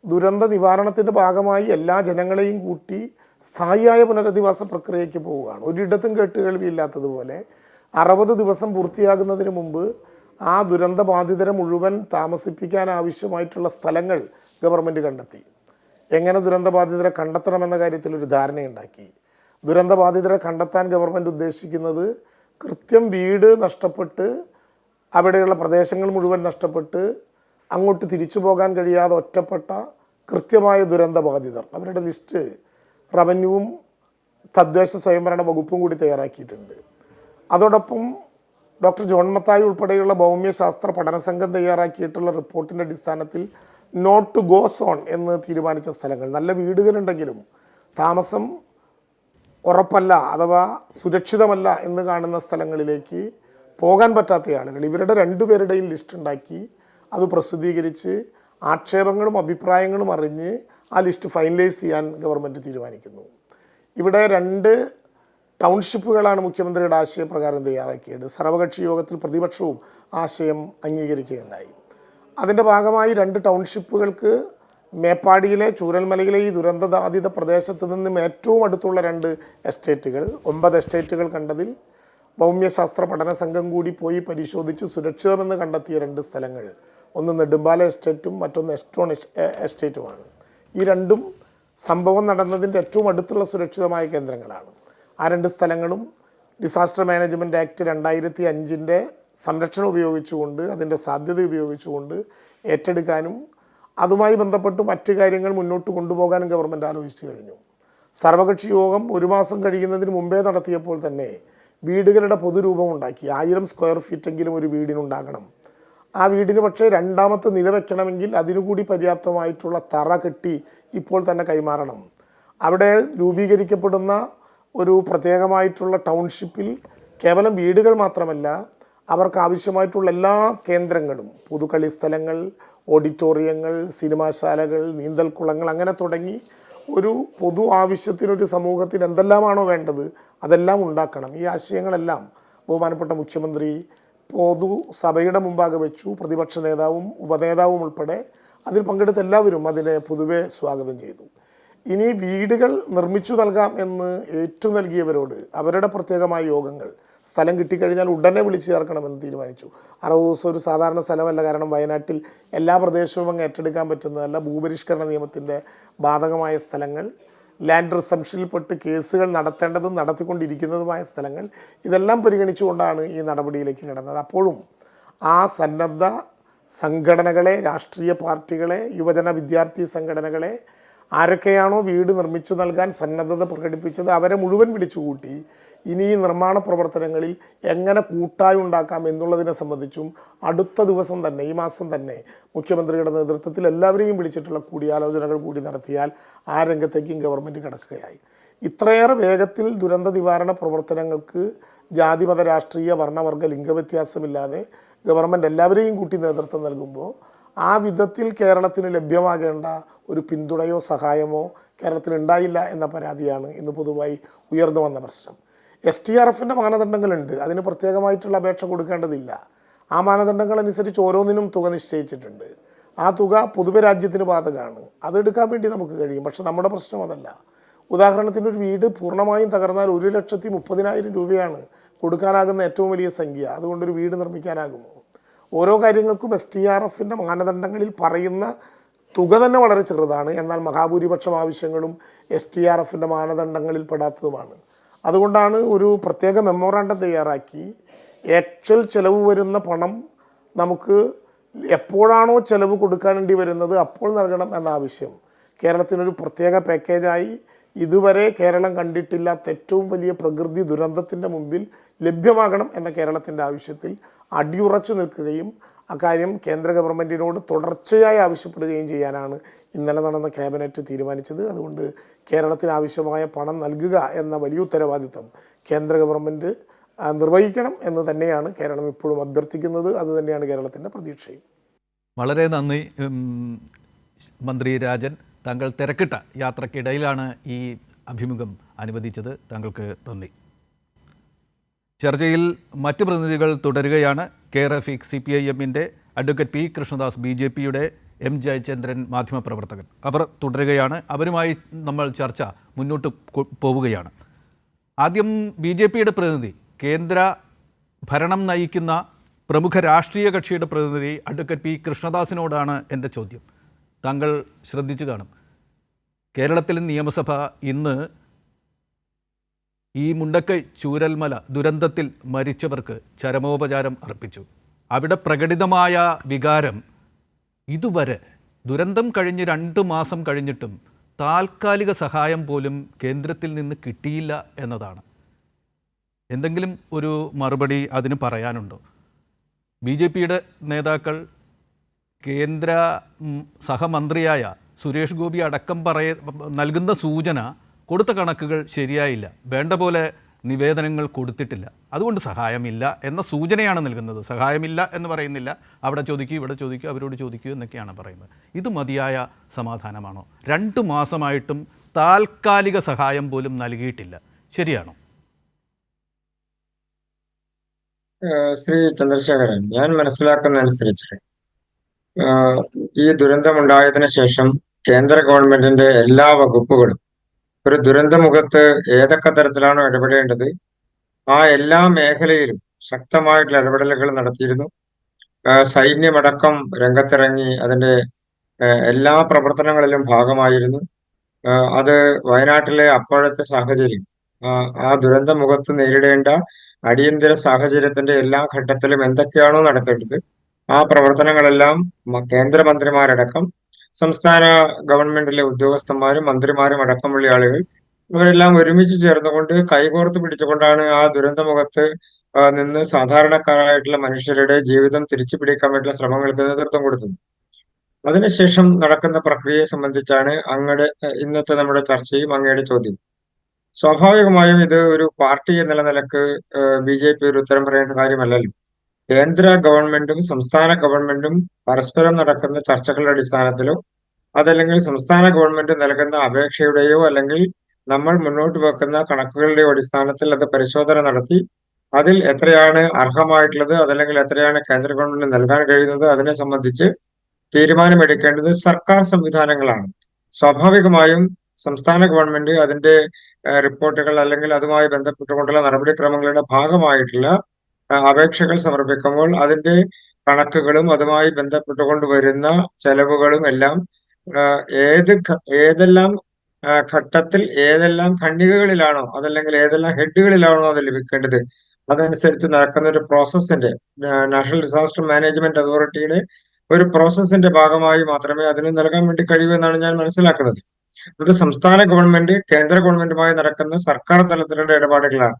ദുരന്ത നിവാരണത്തിൻ്റെ ഭാഗമായി എല്ലാ ജനങ്ങളെയും കൂട്ടി സ്ഥായിയായ പുനരധിവാസ പ്രക്രിയയ്ക്ക് പോവുകയാണ്. ഒരിടത്തും കേട്ടുകേൾവിയില്ലാത്തതുപോലെ 60 ദിവസം പൂർത്തിയാകുന്നതിന് മുമ്പ് ആ ദുരന്ത ബാധിതരെ മുഴുവൻ താമസിപ്പിക്കാൻ ആവശ്യമായിട്ടുള്ള സ്ഥലങ്ങൾ ഗവൺമെൻറ് കണ്ടെത്തി. എങ്ങനെ ദുരന്തബാധിതരെ കണ്ടെത്തണമെന്ന കാര്യത്തിൽ ഒരു ധാരണയുണ്ടാക്കി. ദുരന്തബാധിതരെ കണ്ടെത്താൻ ഗവൺമെൻറ് ഉദ്ദേശിക്കുന്നത് കൃത്യം വീട് നഷ്ടപ്പെട്ട് അവിടെയുള്ള പ്രദേശങ്ങൾ മുഴുവൻ നഷ്ടപ്പെട്ട് അങ്ങോട്ട് തിരിച്ചു പോകാൻ കഴിയാതെ ഒറ്റപ്പെട്ട കൃത്യമായ ദുരന്തബാധിതർ, അവരുടെ ലിസ്റ്റ് റവന്യൂവും തദ്ദേശ സ്വയംഭരണ വകുപ്പും കൂടി തയ്യാറാക്കിയിട്ടുണ്ട്. അതോടൊപ്പം ഡോക്ടർ ജോൺ മത്തായി ഉൾപ്പെടെയുള്ള ഭൗമ്യശാസ്ത്ര പഠന സംഘം തയ്യാറാക്കിയിട്ടുള്ള റിപ്പോർട്ടിൻ്റെ അടിസ്ഥാനത്തിൽ നോട്ട് ടു ഗോ സോൺ എന്ന് തീരുമാനിച്ച സ്ഥലങ്ങൾ, നല്ല വീടുകളുണ്ടെങ്കിലും താമസം ഉറപ്പല്ല അഥവാ സുരക്ഷിതമല്ല എന്ന് കാണുന്ന സ്ഥലങ്ങളിലേക്ക് പോകാൻ പറ്റാത്ത ആളുകൾ, ഇവരുടെ 2 പേരുടെയും ലിസ്റ്റ് ഉണ്ടാക്കി അത് പ്രസിദ്ധീകരിച്ച് ആക്ഷേപങ്ങളും അഭിപ്രായങ്ങളും അറിഞ്ഞ് ആ ലിസ്റ്റ് ഫൈനലൈസ് ചെയ്യാൻ ഗവൺമെൻറ് തീരുമാനിക്കുന്നു. ഇവിടെ 2 ടൗൺഷിപ്പുകളാണ് മുഖ്യമന്ത്രിയുടെ ആശയപ്രകാരം തയ്യാറാക്കിയത്. സർവകക്ഷി യോഗത്തിൽ പ്രതിപക്ഷവും ആശയം അംഗീകരിക്കുകയുണ്ടായി. അതിൻ്റെ ഭാഗമായി 2 ടൗൺഷിപ്പുകൾക്ക് മേപ്പാടിയിലെ ചൂരൽമലയിലെ ഈ ദുരന്തബാധിത പ്രദേശത്ത് നിന്നും ഏറ്റവും അടുത്തുള്ള 2 എസ്റ്റേറ്റുകൾ, 9 എസ്റ്റേറ്റുകൾ കണ്ടതിൽ ഭൗമ്യശാസ്ത്ര പഠന സംഘം കൂടി പോയി പരിശോധിച്ച് സുരക്ഷിതമെന്ന് കണ്ടെത്തിയ 2 സ്ഥലങ്ങൾ, ഒന്ന് നെടുമ്പാല എസ്റ്റേറ്റും മറ്റൊന്ന് എസ്റ്റോൺ എസ്റ്റേറ്റുമാണ്. ഈ 2ഉം സംഭവം നടന്നതിൻ്റെ ഏറ്റവും അടുത്തുള്ള സുരക്ഷിതമായ കേന്ദ്രങ്ങളാണ്. ആ 2 സ്ഥലങ്ങളും ഡിസാസ്റ്റർ മാനേജ്മെൻറ്റ് ആക്ട് 2005 സംരക്ഷണം ഉപയോഗിച്ചുകൊണ്ട്, അതിൻ്റെ സാധ്യത ഉപയോഗിച്ചുകൊണ്ട് ഏറ്റെടുക്കാനും അതുമായി ബന്ധപ്പെട്ട് മറ്റ് കാര്യങ്ങൾ മുന്നോട്ട് കൊണ്ടുപോകാനും ഗവൺമെൻറ് ആലോചിച്ചു കഴിഞ്ഞു. സർവകക്ഷി യോഗം 1 മാസം കഴിയുന്നതിന് മുമ്പേ നടത്തിയപ്പോൾ തന്നെ വീടുകളുടെ പൊതുരൂപം ഉണ്ടാക്കി. 1000 സ്ക്വയർ ഫീറ്റെങ്കിലും ഒരു വീടിനുണ്ടാകണം. ആ വീടിന് പക്ഷേ 2ാമത്തെ നില വയ്ക്കണമെങ്കിൽ അതിനുകൂടി പര്യാപ്തമായിട്ടുള്ള തറ കെട്ടി ഇപ്പോൾ തന്നെ കൈമാറണം. അവിടെ രൂപീകരിക്കപ്പെടുന്ന ഒരു പ്രത്യേകമായിട്ടുള്ള ടൗൺഷിപ്പിൽ കേവലം വീടുകൾ മാത്രമല്ല, അവർക്ക് ആവശ്യമായിട്ടുള്ള എല്ലാ കേന്ദ്രങ്ങളും, പൊതുകളി സ്ഥലങ്ങൾ, ഓഡിറ്റോറിയങ്ങൾ, സിനിമാശാലകൾ, നീന്തൽക്കുളങ്ങൾ, അങ്ങനെ തുടങ്ങി ഒരു പൊതു ആവശ്യത്തിനൊരു സമൂഹത്തിന് എന്തെല്ലാമാണോ വേണ്ടത് അതെല്ലാം ഉണ്ടാക്കണം. ഈ ആശയങ്ങളെല്ലാം ബഹുമാനപ്പെട്ട മുഖ്യമന്ത്രി പൊതുസഭയുടെ മുമ്പാകെ വെച്ചു. പ്രതിപക്ഷ നേതാവും ഉപനേതാവും ഉൾപ്പെടെ അതിൽ പങ്കെടുത്ത എല്ലാവരും അതിനെ പൊതുവെ സ്വാഗതം ചെയ്തു. ഇനി വീടുകൾ നിർമ്മിച്ചു നൽകാം എന്ന് ഏറ്റു നൽകിയവരോട് അവരുടെ പ്രത്യേകമായ യോഗങ്ങൾ സ്ഥലം കിട്ടിക്കഴിഞ്ഞാൽ ഉടനെ വിളിച്ചു ചേർക്കണമെന്ന് തീരുമാനിച്ചു. 60 ദിവസം ഒരു സാധാരണ സ്ഥലമല്ല. കാരണം വയനാട്ടിൽ എല്ലാ പ്രദേശവും അങ്ങ് ഏറ്റെടുക്കാൻ പറ്റുന്നതല്ല. ഭൂപരിഷ്കരണ നിയമത്തിൻ്റെ ബാധകമായ സ്ഥലങ്ങൾ, ലാൻഡ് റിസംഷനിൽപ്പെട്ട് കേസുകൾ നടത്തേണ്ടതും നടത്തിക്കൊണ്ടിരിക്കുന്നതുമായ സ്ഥലങ്ങൾ, ഇതെല്ലാം പരിഗണിച്ചുകൊണ്ടാണ് ഈ നടപടിയിലേക്ക് കിടന്നത്. അപ്പോഴും ആ സന്നദ്ധ സംഘടനകളെ, രാഷ്ട്രീയ പാർട്ടികളെ, യുവജന വിദ്യാർത്ഥി സംഘടനകളെ, ആരൊക്കെയാണോ വീട് നിർമ്മിച്ചു നൽകാൻ സന്നദ്ധത പ്രകടിപ്പിച്ചത് അവരെ മുഴുവൻ വിളിച്ചുകൂട്ടി ഇനി ഈ നിർമ്മാണ പ്രവർത്തനങ്ങളിൽ എങ്ങനെ കൂട്ടായി ഉണ്ടാക്കാം എന്നുള്ളതിനെ സംബന്ധിച്ചും അടുത്ത ദിവസം തന്നെ, ഈ മാസം തന്നെ മുഖ്യമന്ത്രിയുടെ നേതൃത്വത്തിൽ എല്ലാവരെയും വിളിച്ചിട്ടുള്ള കൂടിയാലോചനകൾ കൂടി നടത്തിയാൽ ആ രംഗത്തേക്കും ഗവൺമെൻറ് കിടക്കുകയായി. ഇത്രയേറെ വേഗത്തിൽ ദുരന്ത നിവാരണ പ്രവർത്തനങ്ങൾക്ക് ജാതിമത രാഷ്ട്രീയ വർണ്ണവർഗ ലിംഗവ്യത്യാസമില്ലാതെ ഗവൺമെൻറ് എല്ലാവരെയും കൂട്ടി നേതൃത്വം നൽകുമ്പോൾ ആ വിധത്തിൽ കേരളത്തിന് ലഭ്യമാകേണ്ട ഒരു പിന്തുണയോ സഹായമോ കേരളത്തിന് ഉണ്ടായില്ല എന്ന പരാതിയാണ് ഇന്ന് പൊതുവായി ഉയർന്നു വന്ന പ്രശ്നം. STRFൻ്റെ മാനദണ്ഡങ്ങളുണ്ട്, അതിന് പ്രത്യേകമായിട്ടുള്ള അപേക്ഷ കൊടുക്കേണ്ടതില്ല. ആ മാനദണ്ഡങ്ങൾ അനുസരിച്ച് ഓരോന്നിനും തുക നിശ്ചയിച്ചിട്ടുണ്ട്. ആ തുക പൊതുവെ രാജ്യത്തിന് ബാധകമാണ്, അതെടുക്കാൻ വേണ്ടി നമുക്ക് കഴിയും. പക്ഷെ നമ്മുടെ പ്രശ്നം അതല്ല. ഉദാഹരണത്തിന് ഒരു വീട് പൂർണ്ണമായും തകർന്നാൽ 1,30,000 രൂപയാണ് കൊടുക്കാനാകുന്ന ഏറ്റവും വലിയ സംഖ്യ. അതുകൊണ്ടൊരു വീട് നിർമ്മിക്കാനാകുമോ? ഓരോ കാര്യങ്ങൾക്കും STRFൻ്റെ മാനദണ്ഡങ്ങളിൽ പറയുന്ന തുക തന്നെ വളരെ ചെറുതാണ്. എന്നാൽ മഹാഭൂരിപക്ഷം ആവശ്യങ്ങളും STRFൻ്റെ മാനദണ്ഡങ്ങളിൽ പെടാത്തതുമാണ്. അതുകൊണ്ടാണ് ഒരു പ്രത്യേക മെമ്മോറാണ്ടം തയ്യാറാക്കി ആക്ച്വൽ ചിലവ് വരുന്ന പണം നമുക്ക് എപ്പോഴാണോ ചിലവ് കൊടുക്കാനേണ്ടി വരുന്നത് അപ്പോൾ നൽകണം എന്ന ആവശ്യം കേരളത്തിനൊരു പ്രത്യേക പാക്കേജായി ഇതുവരെ കേരളം കണ്ടിട്ടില്ലാത്ത ഏറ്റവും വലിയ പ്രകൃതി ദുരന്തത്തിൻ്റെ മുമ്പിൽ ലഭ്യമാകണം എന്ന കേരളത്തിൻ്റെ ആവശ്യത്തിൽ അടിയുറച്ചു നിൽക്കുകയും അക്കാര്യം കേന്ദ്ര ഗവൺമെൻറ്റിനോട് തുടർച്ചയായി ആവശ്യപ്പെടുകയും ചെയ്യാനാണ് ഇന്നലെ നടന്ന ക്യാബിനറ്റ് തീരുമാനിച്ചത്. അതുകൊണ്ട് കേരളത്തിന് ആവശ്യമായ പണം നൽകുക എന്ന വലിയ ഉത്തരവാദിത്വം കേന്ദ്ര ഗവൺമെൻറ് നിർവഹിക്കണം എന്ന് തന്നെയാണ് കേരളം ഇപ്പോഴും അഭ്യർത്ഥിക്കുന്നത്. അതുതന്നെയാണ് കേരളത്തിൻ്റെ പ്രതീക്ഷയും. വളരെ നന്ദി മന്ത്രി രാജൻ. താങ്കൾ തിരക്കിട്ട യാത്രക്കിടയിലാണ് ഈ അഭിമുഖം അനുവദിച്ചത്. താങ്കൾക്ക് നന്ദി. ചർച്ചയിൽ മറ്റ് പ്രതിനിധികൾ തുടരുകയാണ്. കെ റഫീഖ് CPIMൻ്റെ, അഡ്വക്കേറ്റ് P കൃഷ്ണദാസ് BJPയുടെ, M ജയചന്ദ്രൻ മാധ്യമപ്രവർത്തകൻ, അവർ തുടരുകയാണ്. അവരുമായി നമ്മൾ ചർച്ച മുന്നോട്ട് പോവുകയാണ്. ആദ്യം BJPയുടെ പ്രതിനിധി, കേന്ദ്ര ഭരണം നയിക്കുന്ന പ്രമുഖ രാഷ്ട്രീയ കക്ഷിയുടെ പ്രതിനിധി അഡ്വക്കേറ്റ് P കൃഷ്ണദാസിനോടാണ് എൻ്റെ ചോദ്യം. താങ്കൾ ശ്രദ്ധിച്ചു കാണും, കേരളത്തിൽ നിയമസഭ ഇന്ന് ഈ മുണ്ടക്കൈ ചൂരൽമല ദുരന്തത്തിൽ മരിച്ചവർക്ക് ചരമോപചാരം അർപ്പിച്ചു. അവിടെ പ്രകടിതമായ വികാരം ഇതുവരെ ദുരന്തം കഴിഞ്ഞ് 2 മാസം കഴിഞ്ഞിട്ടും താൽക്കാലിക സഹായം പോലും കേന്ദ്രത്തിൽ നിന്ന് കിട്ടിയില്ല എന്നതാണ്. എന്തെങ്കിലും ഒരു മറുപടി അതിന് പറയാനുണ്ടോ? BJPയുടെ നേതാക്കൾ, കേന്ദ്ര സഹമന്ത്രിയായ സുരേഷ് ഗോപി അടക്കം നൽകുന്ന സൂചന, കൊടുത്ത കണക്കുകൾ ശരിയായില്ല, വേണ്ട പോലെ നിവേദനങ്ങൾ കൊടുത്തിട്ടില്ല, അതുകൊണ്ട് സഹായമില്ല എന്ന സൂചനയാണ് നൽകുന്നത്. സഹായമില്ല എന്ന് പറയുന്നില്ല, അവിടെ ചോദിക്കൂ, ഇവിടെ ചോദിക്കൂ, അവരോട് ചോദിക്കൂ എന്നൊക്കെയാണ് പറയുന്നത്. ഇത് മതിയായ സമാധാനമാണോ? 2 മാസമായിട്ടും താൽക്കാലിക സഹായം പോലും നൽകിയിട്ടില്ല, ശരിയാണോ? ശ്രീ ചന്ദ്രശേഖരൻ, ഞാൻ മനസ്സിലാക്കുന്ന അനുസരിച്ച് ഈ ദുരന്തമുണ്ടായതിനു ശേഷം കേന്ദ്ര ഗവൺമെന്റിന്റെ എല്ലാ വകുപ്പുകളും ഒരു ദുരന്തമുഖത്ത് ഏതൊക്കെ തരത്തിലാണോ ഇടപെടേണ്ടത് ആ എല്ലാ മേഖലയിലും ശക്തമായിട്ടുള്ള ഇടപെടലുകൾ നടത്തിയിരുന്നു. സൈന്യമടക്കം രംഗത്തിറങ്ങി അതിന്റെ എല്ലാ പ്രവർത്തനങ്ങളിലും ഭാഗമായിരുന്നു. അത് വയനാട്ടിലെ അപ്പോഴത്തെ സാഹചര്യം, ആ ദുരന്തമുഖത്ത് നേരിടേണ്ട അടിയന്തര സാഹചര്യത്തിന്റെ എല്ലാ ഘട്ടത്തിലും എന്തൊക്കെയാണോ നടത്തേണ്ടത് ആ പ്രവർത്തനങ്ങളെല്ലാം കേന്ദ്രമന്ത്രിമാരടക്കം സംസ്ഥാന ഗവൺമെന്റിലെ ഉദ്യോഗസ്ഥന്മാരും മന്ത്രിമാരും അടക്കമുള്ള ആളുകൾ ഇവരെല്ലാം ഒരുമിച്ച് ചേർന്നുകൊണ്ട് കൈകോർത്ത് പിടിച്ചുകൊണ്ടാണ് ആ ദുരന്തമുഖത്ത് നിന്ന് സാധാരണക്കാരായിട്ടുള്ള മനുഷ്യരുടെ ജീവിതം തിരിച്ചു പിടിക്കാൻ വേണ്ടിയുള്ള ശ്രമങ്ങൾക്ക് നേതൃത്വം കൊടുത്തത്. അതിനുശേഷം നടക്കുന്ന പ്രക്രിയയെ സംബന്ധിച്ചാണ് അങ്ങയുടെ ഇന്നത്തെ നമ്മുടെ ചർച്ചയും അങ്ങയുടെ ചോദ്യം. സ്വാഭാവികമായും ഇത് ഒരു പാർട്ടി എന്നുള്ള നിലക്ക് BJP ഒരു ഉത്തരം പറയേണ്ട കാര്യമല്ലല്ലോ. കേന്ദ്ര ഗവൺമെന്റും സംസ്ഥാന ഗവൺമെന്റും പരസ്പരം നടക്കുന്ന ചർച്ചകളുടെ അടിസ്ഥാനത്തിലോ അതല്ലെങ്കിൽ സംസ്ഥാന ഗവൺമെന്റ് നൽകുന്ന അപേക്ഷയുടെയോ അല്ലെങ്കിൽ നമ്മൾ മുന്നോട്ട് വെക്കുന്ന കണക്കുകളുടെയോ അടിസ്ഥാനത്തിൽ അത് പരിശോധന നടത്തി അതിൽ എത്രയാണ് അർഹമായിട്ടുള്ളത്, അതല്ലെങ്കിൽ എത്രയാണ് കേന്ദ്ര ഗവൺമെന്റ് നൽകാൻ കഴിയുന്നത്, അതിനെ സംബന്ധിച്ച് തീരുമാനമെടുക്കേണ്ടത് സർക്കാർ സംവിധാനങ്ങളാണ്. സ്വാഭാവികമായും സംസ്ഥാന ഗവൺമെന്റ് അതിന്റെ റിപ്പോർട്ടുകൾ അല്ലെങ്കിൽ അതുമായി ബന്ധപ്പെട്ടുകൊണ്ടുള്ള നടപടിക്രമങ്ങളുടെ ഭാഗമായിട്ടുള്ള അപേക്ഷകൾ സമർപ്പിക്കുമ്പോൾ അതിന്റെ കണക്കുകളും അതുമായി ബന്ധപ്പെട്ടുകൊണ്ട് വരുന്ന ചെലവുകളും എല്ലാം ഏതെല്ലാം ഘട്ടത്തിൽ ഏതെല്ലാം ഖണ്ഡികകളിലാണോ അതല്ലെങ്കിൽ ഏതെല്ലാം ഹെഡുകളിലാണോ അത് ലഭിക്കേണ്ടത് അതനുസരിച്ച് നടക്കുന്ന ഒരു പ്രോസസ്സിന്റെ നാഷണൽ ഡിസാസ്റ്റർ മാനേജ്മെന്റ് അതോറിറ്റിയുടെ ഒരു പ്രോസസ്സിന്റെ ഭാഗമായി മാത്രമേ അതിന് നൽകാൻ വേണ്ടി കഴിയൂ എന്നാണ് ഞാൻ മനസ്സിലാക്കുന്നത്. അത് സംസ്ഥാന ഗവൺമെന്റ് കേന്ദ്ര ഗവൺമെന്റുമായി നടക്കുന്ന സർക്കാർ തലത്തിലുള്ള ഇടപാടുകളാണ്.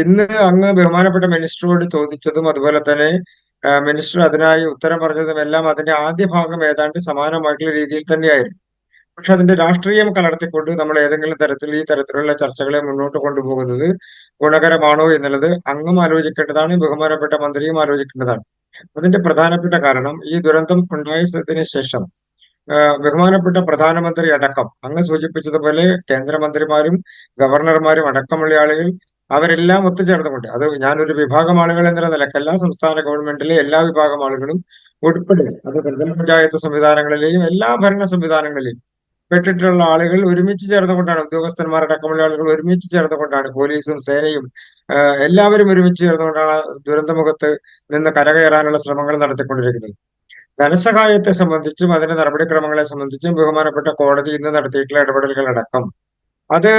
ഇന്ന് അങ്ങ് ബഹുമാനപ്പെട്ട മിനിസ്റ്ററോട് ചോദിച്ചതും അതുപോലെ തന്നെ മിനിസ്റ്റർ അതിനായി ഉത്തരം പറഞ്ഞതും എല്ലാം അതിന്റെ ആദ്യ ഭാഗം ഏതാണ്ട് സമാനമായിട്ടുള്ള രീതിയിൽ തന്നെയായിരുന്നു. പക്ഷെ അതിന്റെ രാഷ്ട്രീയം കലർത്തിക്കൊണ്ട് നമ്മൾ ഏതെങ്കിലും തരത്തിൽ ഈ തരത്തിലുള്ള ചർച്ചകളെ മുന്നോട്ട് കൊണ്ടുപോകുന്നത് ഗുണകരമാണോ എന്നുള്ളത് അങ്ങും ആലോചിക്കേണ്ടതാണ്, ബഹുമാനപ്പെട്ട മന്ത്രിയും ആലോചിക്കേണ്ടതാണ്. അതിന്റെ പ്രധാനപ്പെട്ട കാരണം ഈ ദുരന്തം ഉണ്ടായതിനു ശേഷം ബഹുമാനപ്പെട്ട പ്രധാനമന്ത്രി അടക്കം അങ്ങ് സൂചിപ്പിച്ചതുപോലെ കേന്ദ്രമന്ത്രിമാരും ഗവർണർമാരും അടക്കമുള്ള ആളുകൾ അവരെല്ലാം ഒത്തുചേർന്നുകൊണ്ട്, അത് ഞാനൊരു വിഭാഗം ആളുകൾ എന്നുള്ള നിലക്കല്ല, സംസ്ഥാന ഗവൺമെന്റിലെ എല്ലാ വിഭാഗം ആളുകളും ഉൾപ്പെടെ, അത് ത്രിതല പഞ്ചായത്ത് സംവിധാനങ്ങളിലെയും എല്ലാ ഭരണ സംവിധാനങ്ങളിലെയും പെട്ടിട്ടുള്ള ആളുകൾ ഒരുമിച്ച് ചേർന്നുകൊണ്ടാണ്, ഉദ്യോഗസ്ഥന്മാരടക്കമുള്ള ആളുകൾ ഒരുമിച്ച് ചേർന്നുകൊണ്ടാണ്, പോലീസും സേനയും എല്ലാവരും ഒരുമിച്ച് ചേർന്നുകൊണ്ടാണ് ദുരന്തമുഖത്ത് നിന്ന് കരകയറാനുള്ള ശ്രമങ്ങൾ നടത്തിക്കൊണ്ടിരിക്കുന്നത്. ധനസഹായത്തെ സംബന്ധിച്ചും അതിന്റെ നടപടിക്രമങ്ങളെ സംബന്ധിച്ചും ബഹുമാനപ്പെട്ട കോടതി ഇന്ന് നടത്തിയിട്ടുള്ള ഇടപെടലുകൾ അടക്കം അത്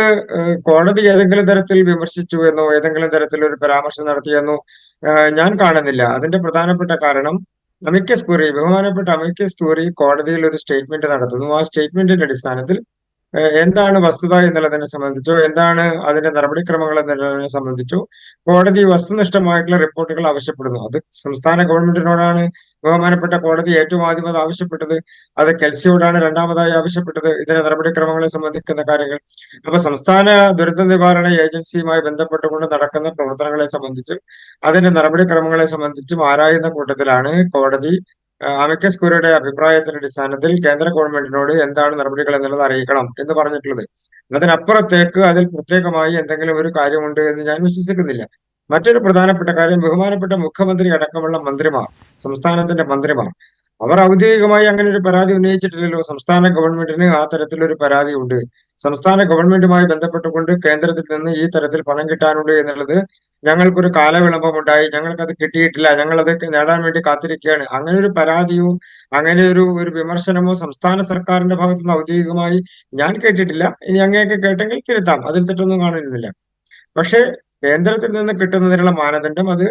കോടതി ഏതെങ്കിലും തരത്തിൽ വിമർശിച്ചു എന്നോ ഏതെങ്കിലും തരത്തിൽ ഒരു പരാമർശം നടത്തിയെന്നോ ഞാൻ കാണുന്നില്ല. അതിന്റെ പ്രധാനപ്പെട്ട കാരണം ബഹുമാനപ്പെട്ട അമിക്കസ് ക്യൂറി കോടതിയിൽ ഒരു സ്റ്റേറ്റ്മെന്റ് നടത്തുന്നു. ആ സ്റ്റേറ്റ്മെന്റിന്റെ അടിസ്ഥാനത്തിൽ എന്താണ് വസ്തുത എന്നുള്ളതിനെ സംബന്ധിച്ചോ എന്താണ് അതിന്റെ നടപടിക്രമങ്ങൾ എന്നുള്ളതിനെ സംബന്ധിച്ചോ കോടതി വസ്തുനിഷ്ഠമായിട്ടുള്ള റിപ്പോർട്ടുകൾ ആവശ്യപ്പെടുന്നു. അത് സംസ്ഥാന ഗവൺമെന്റിനോടാണ് ബഹുമാനപ്പെട്ട കോടതി ഏറ്റവും ആദ്യം അത് ആവശ്യപ്പെട്ടത്. അത് കെൽസിയോടാണ് രണ്ടാമതായി ആവശ്യപ്പെട്ടത്, ഇതിന്റെ നടപടിക്രമങ്ങളെ സംബന്ധിക്കുന്ന കാര്യങ്ങൾ. അപ്പൊ സംസ്ഥാന ദുരന്ത നിവാരണ ഏജൻസിയുമായി ബന്ധപ്പെട്ടുകൊണ്ട് നടക്കുന്ന പ്രവർത്തനങ്ങളെ സംബന്ധിച്ചും അതിന്റെ നടപടിക്രമങ്ങളെ സംബന്ധിച്ചും ആരായുന്ന കൂട്ടത്തിലാണ് കോടതി അമിക്കസ് ക്യൂറിയുടെ അഭിപ്രായത്തിന്റെ അടിസ്ഥാനത്തിൽ കേന്ദ്ര ഗവൺമെന്റിനോട് എന്താണ് നടപടികൾ എന്നുള്ളത് അറിയിക്കണം എന്ന് പറഞ്ഞിട്ടുള്ളത്. അതിനപ്പുറത്തേക്ക് അതിൽ പ്രത്യേകമായി എന്തെങ്കിലും ഒരു കാര്യമുണ്ട് എന്ന് ഞാൻ വിശ്വസിക്കുന്നില്ല. മറ്റൊരു പ്രധാനപ്പെട്ട കാര്യം, ബഹുമാനപ്പെട്ട മുഖ്യമന്ത്രി അടക്കമുള്ള മന്ത്രിമാർ, സംസ്ഥാനത്തിന്റെ മന്ത്രിമാർ, അവർ ഔദ്യോഗികമായി അങ്ങനെ ഒരു പരാതി ഉന്നയിച്ചിട്ടില്ലല്ലോ. സംസ്ഥാന ഗവൺമെന്റിന് ആ തരത്തിലൊരു പരാതി ഉണ്ട്. സംസ്ഥാന ഗവൺമെന്റുമായി ബന്ധപ്പെട്ടുകൊണ്ട് കേന്ദ്രത്തിൽ നിന്ന് ഈ തരത്തിൽ പണം കിട്ടാനുണ്ട് എന്നുള്ളത് ഞങ്ങൾക്കൊരു കാലവിളംബമുണ്ടായി, ഞങ്ങൾക്കത് കിട്ടിയിട്ടില്ല, ഞങ്ങൾ അത് നേടാൻ വേണ്ടി കാത്തിരിക്കുകയാണ്. അങ്ങനെ ഒരു പരാതിയോ അങ്ങനെ ഒരു വിമർശനമോ സംസ്ഥാന സർക്കാരിന്റെ ഭാഗത്തുനിന്ന് ഔദ്യോഗികമായി ഞാൻ കേട്ടിട്ടില്ല. ഇനി അങ്ങനെയൊക്കെ കേട്ടെങ്കിൽ തിരുത്താം, അതിൽ തെറ്റൊന്നും കാണുന്നില്ല. പക്ഷേ കേന്ദ്രത്തിൽ നിന്ന് കിട്ടുന്നതിനുള്ള മാനദണ്ഡം അത്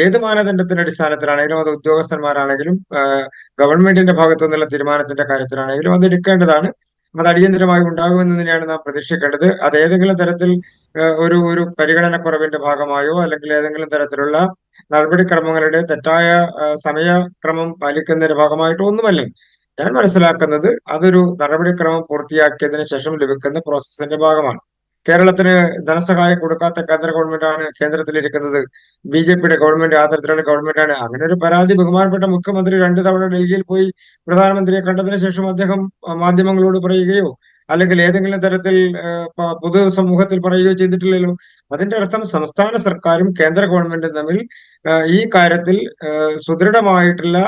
ഏത് മാനദണ്ഡത്തിന്റെ അടിസ്ഥാനത്തിലാണെങ്കിലും, അത് ഉദ്യോഗസ്ഥന്മാരാണെങ്കിലും ഗവൺമെന്റിന്റെ ഭാഗത്തു നിന്നുള്ള തീരുമാനത്തിന്റെ കാര്യത്തിലാണെങ്കിലും അത് എടുക്കേണ്ടതാണ്. അത് അടിയന്തരമായി ഉണ്ടാകുമെന്ന് തന്നെയാണ് നാം പ്രതീക്ഷിക്കേണ്ടത്. അത് ഏതെങ്കിലും തരത്തിൽ ഒരു പരിഗണനക്കുറവിന്റെ ഭാഗമായോ അല്ലെങ്കിൽ ഏതെങ്കിലും തരത്തിലുള്ള നടപടിക്രമങ്ങളുടെ തെറ്റായ സമയക്രമം പാലിക്കുന്നതിന്റെ ഭാഗമായിട്ടോ ഒന്നുമല്ല. ഞാൻ മനസ്സിലാക്കുന്നത് അതൊരു നടപടിക്രമം പൂർത്തിയാക്കിയതിനു ശേഷം ലഭിക്കുന്ന പ്രോസസ്സിന്റെ ഭാഗമാണ്. കേരളത്തിന് ധനസഹായം കൊടുക്കാത്ത കേന്ദ്ര ഗവൺമെന്റാണ് കേന്ദ്രത്തിലിരിക്കുന്നത്. BJPയുടെ ഗവൺമെന്റ് ആ തരത്തിലുള്ള ഗവൺമെന്റാണ്. അങ്ങനെ ഒരു പരാതി ബഹുമാനപ്പെട്ട മുഖ്യമന്ത്രി 2 തവണ ഡൽഹിയിൽ പോയി പ്രധാനമന്ത്രിയെ കണ്ടതിന് ശേഷം അദ്ദേഹം മാധ്യമങ്ങളോട് പറയുകയോ അല്ലെങ്കിൽ ഏതെങ്കിലും തരത്തിൽ പൊതുസമൂഹത്തിൽ പറയുകയോ ചെയ്തിട്ടില്ലല്ലോ. അതിന്റെ അർത്ഥം സംസ്ഥാന സർക്കാരും കേന്ദ്ര ഗവൺമെന്റും തമ്മിൽ ഈ കാര്യത്തിൽ സുദൃഢമായിട്ടുള്ള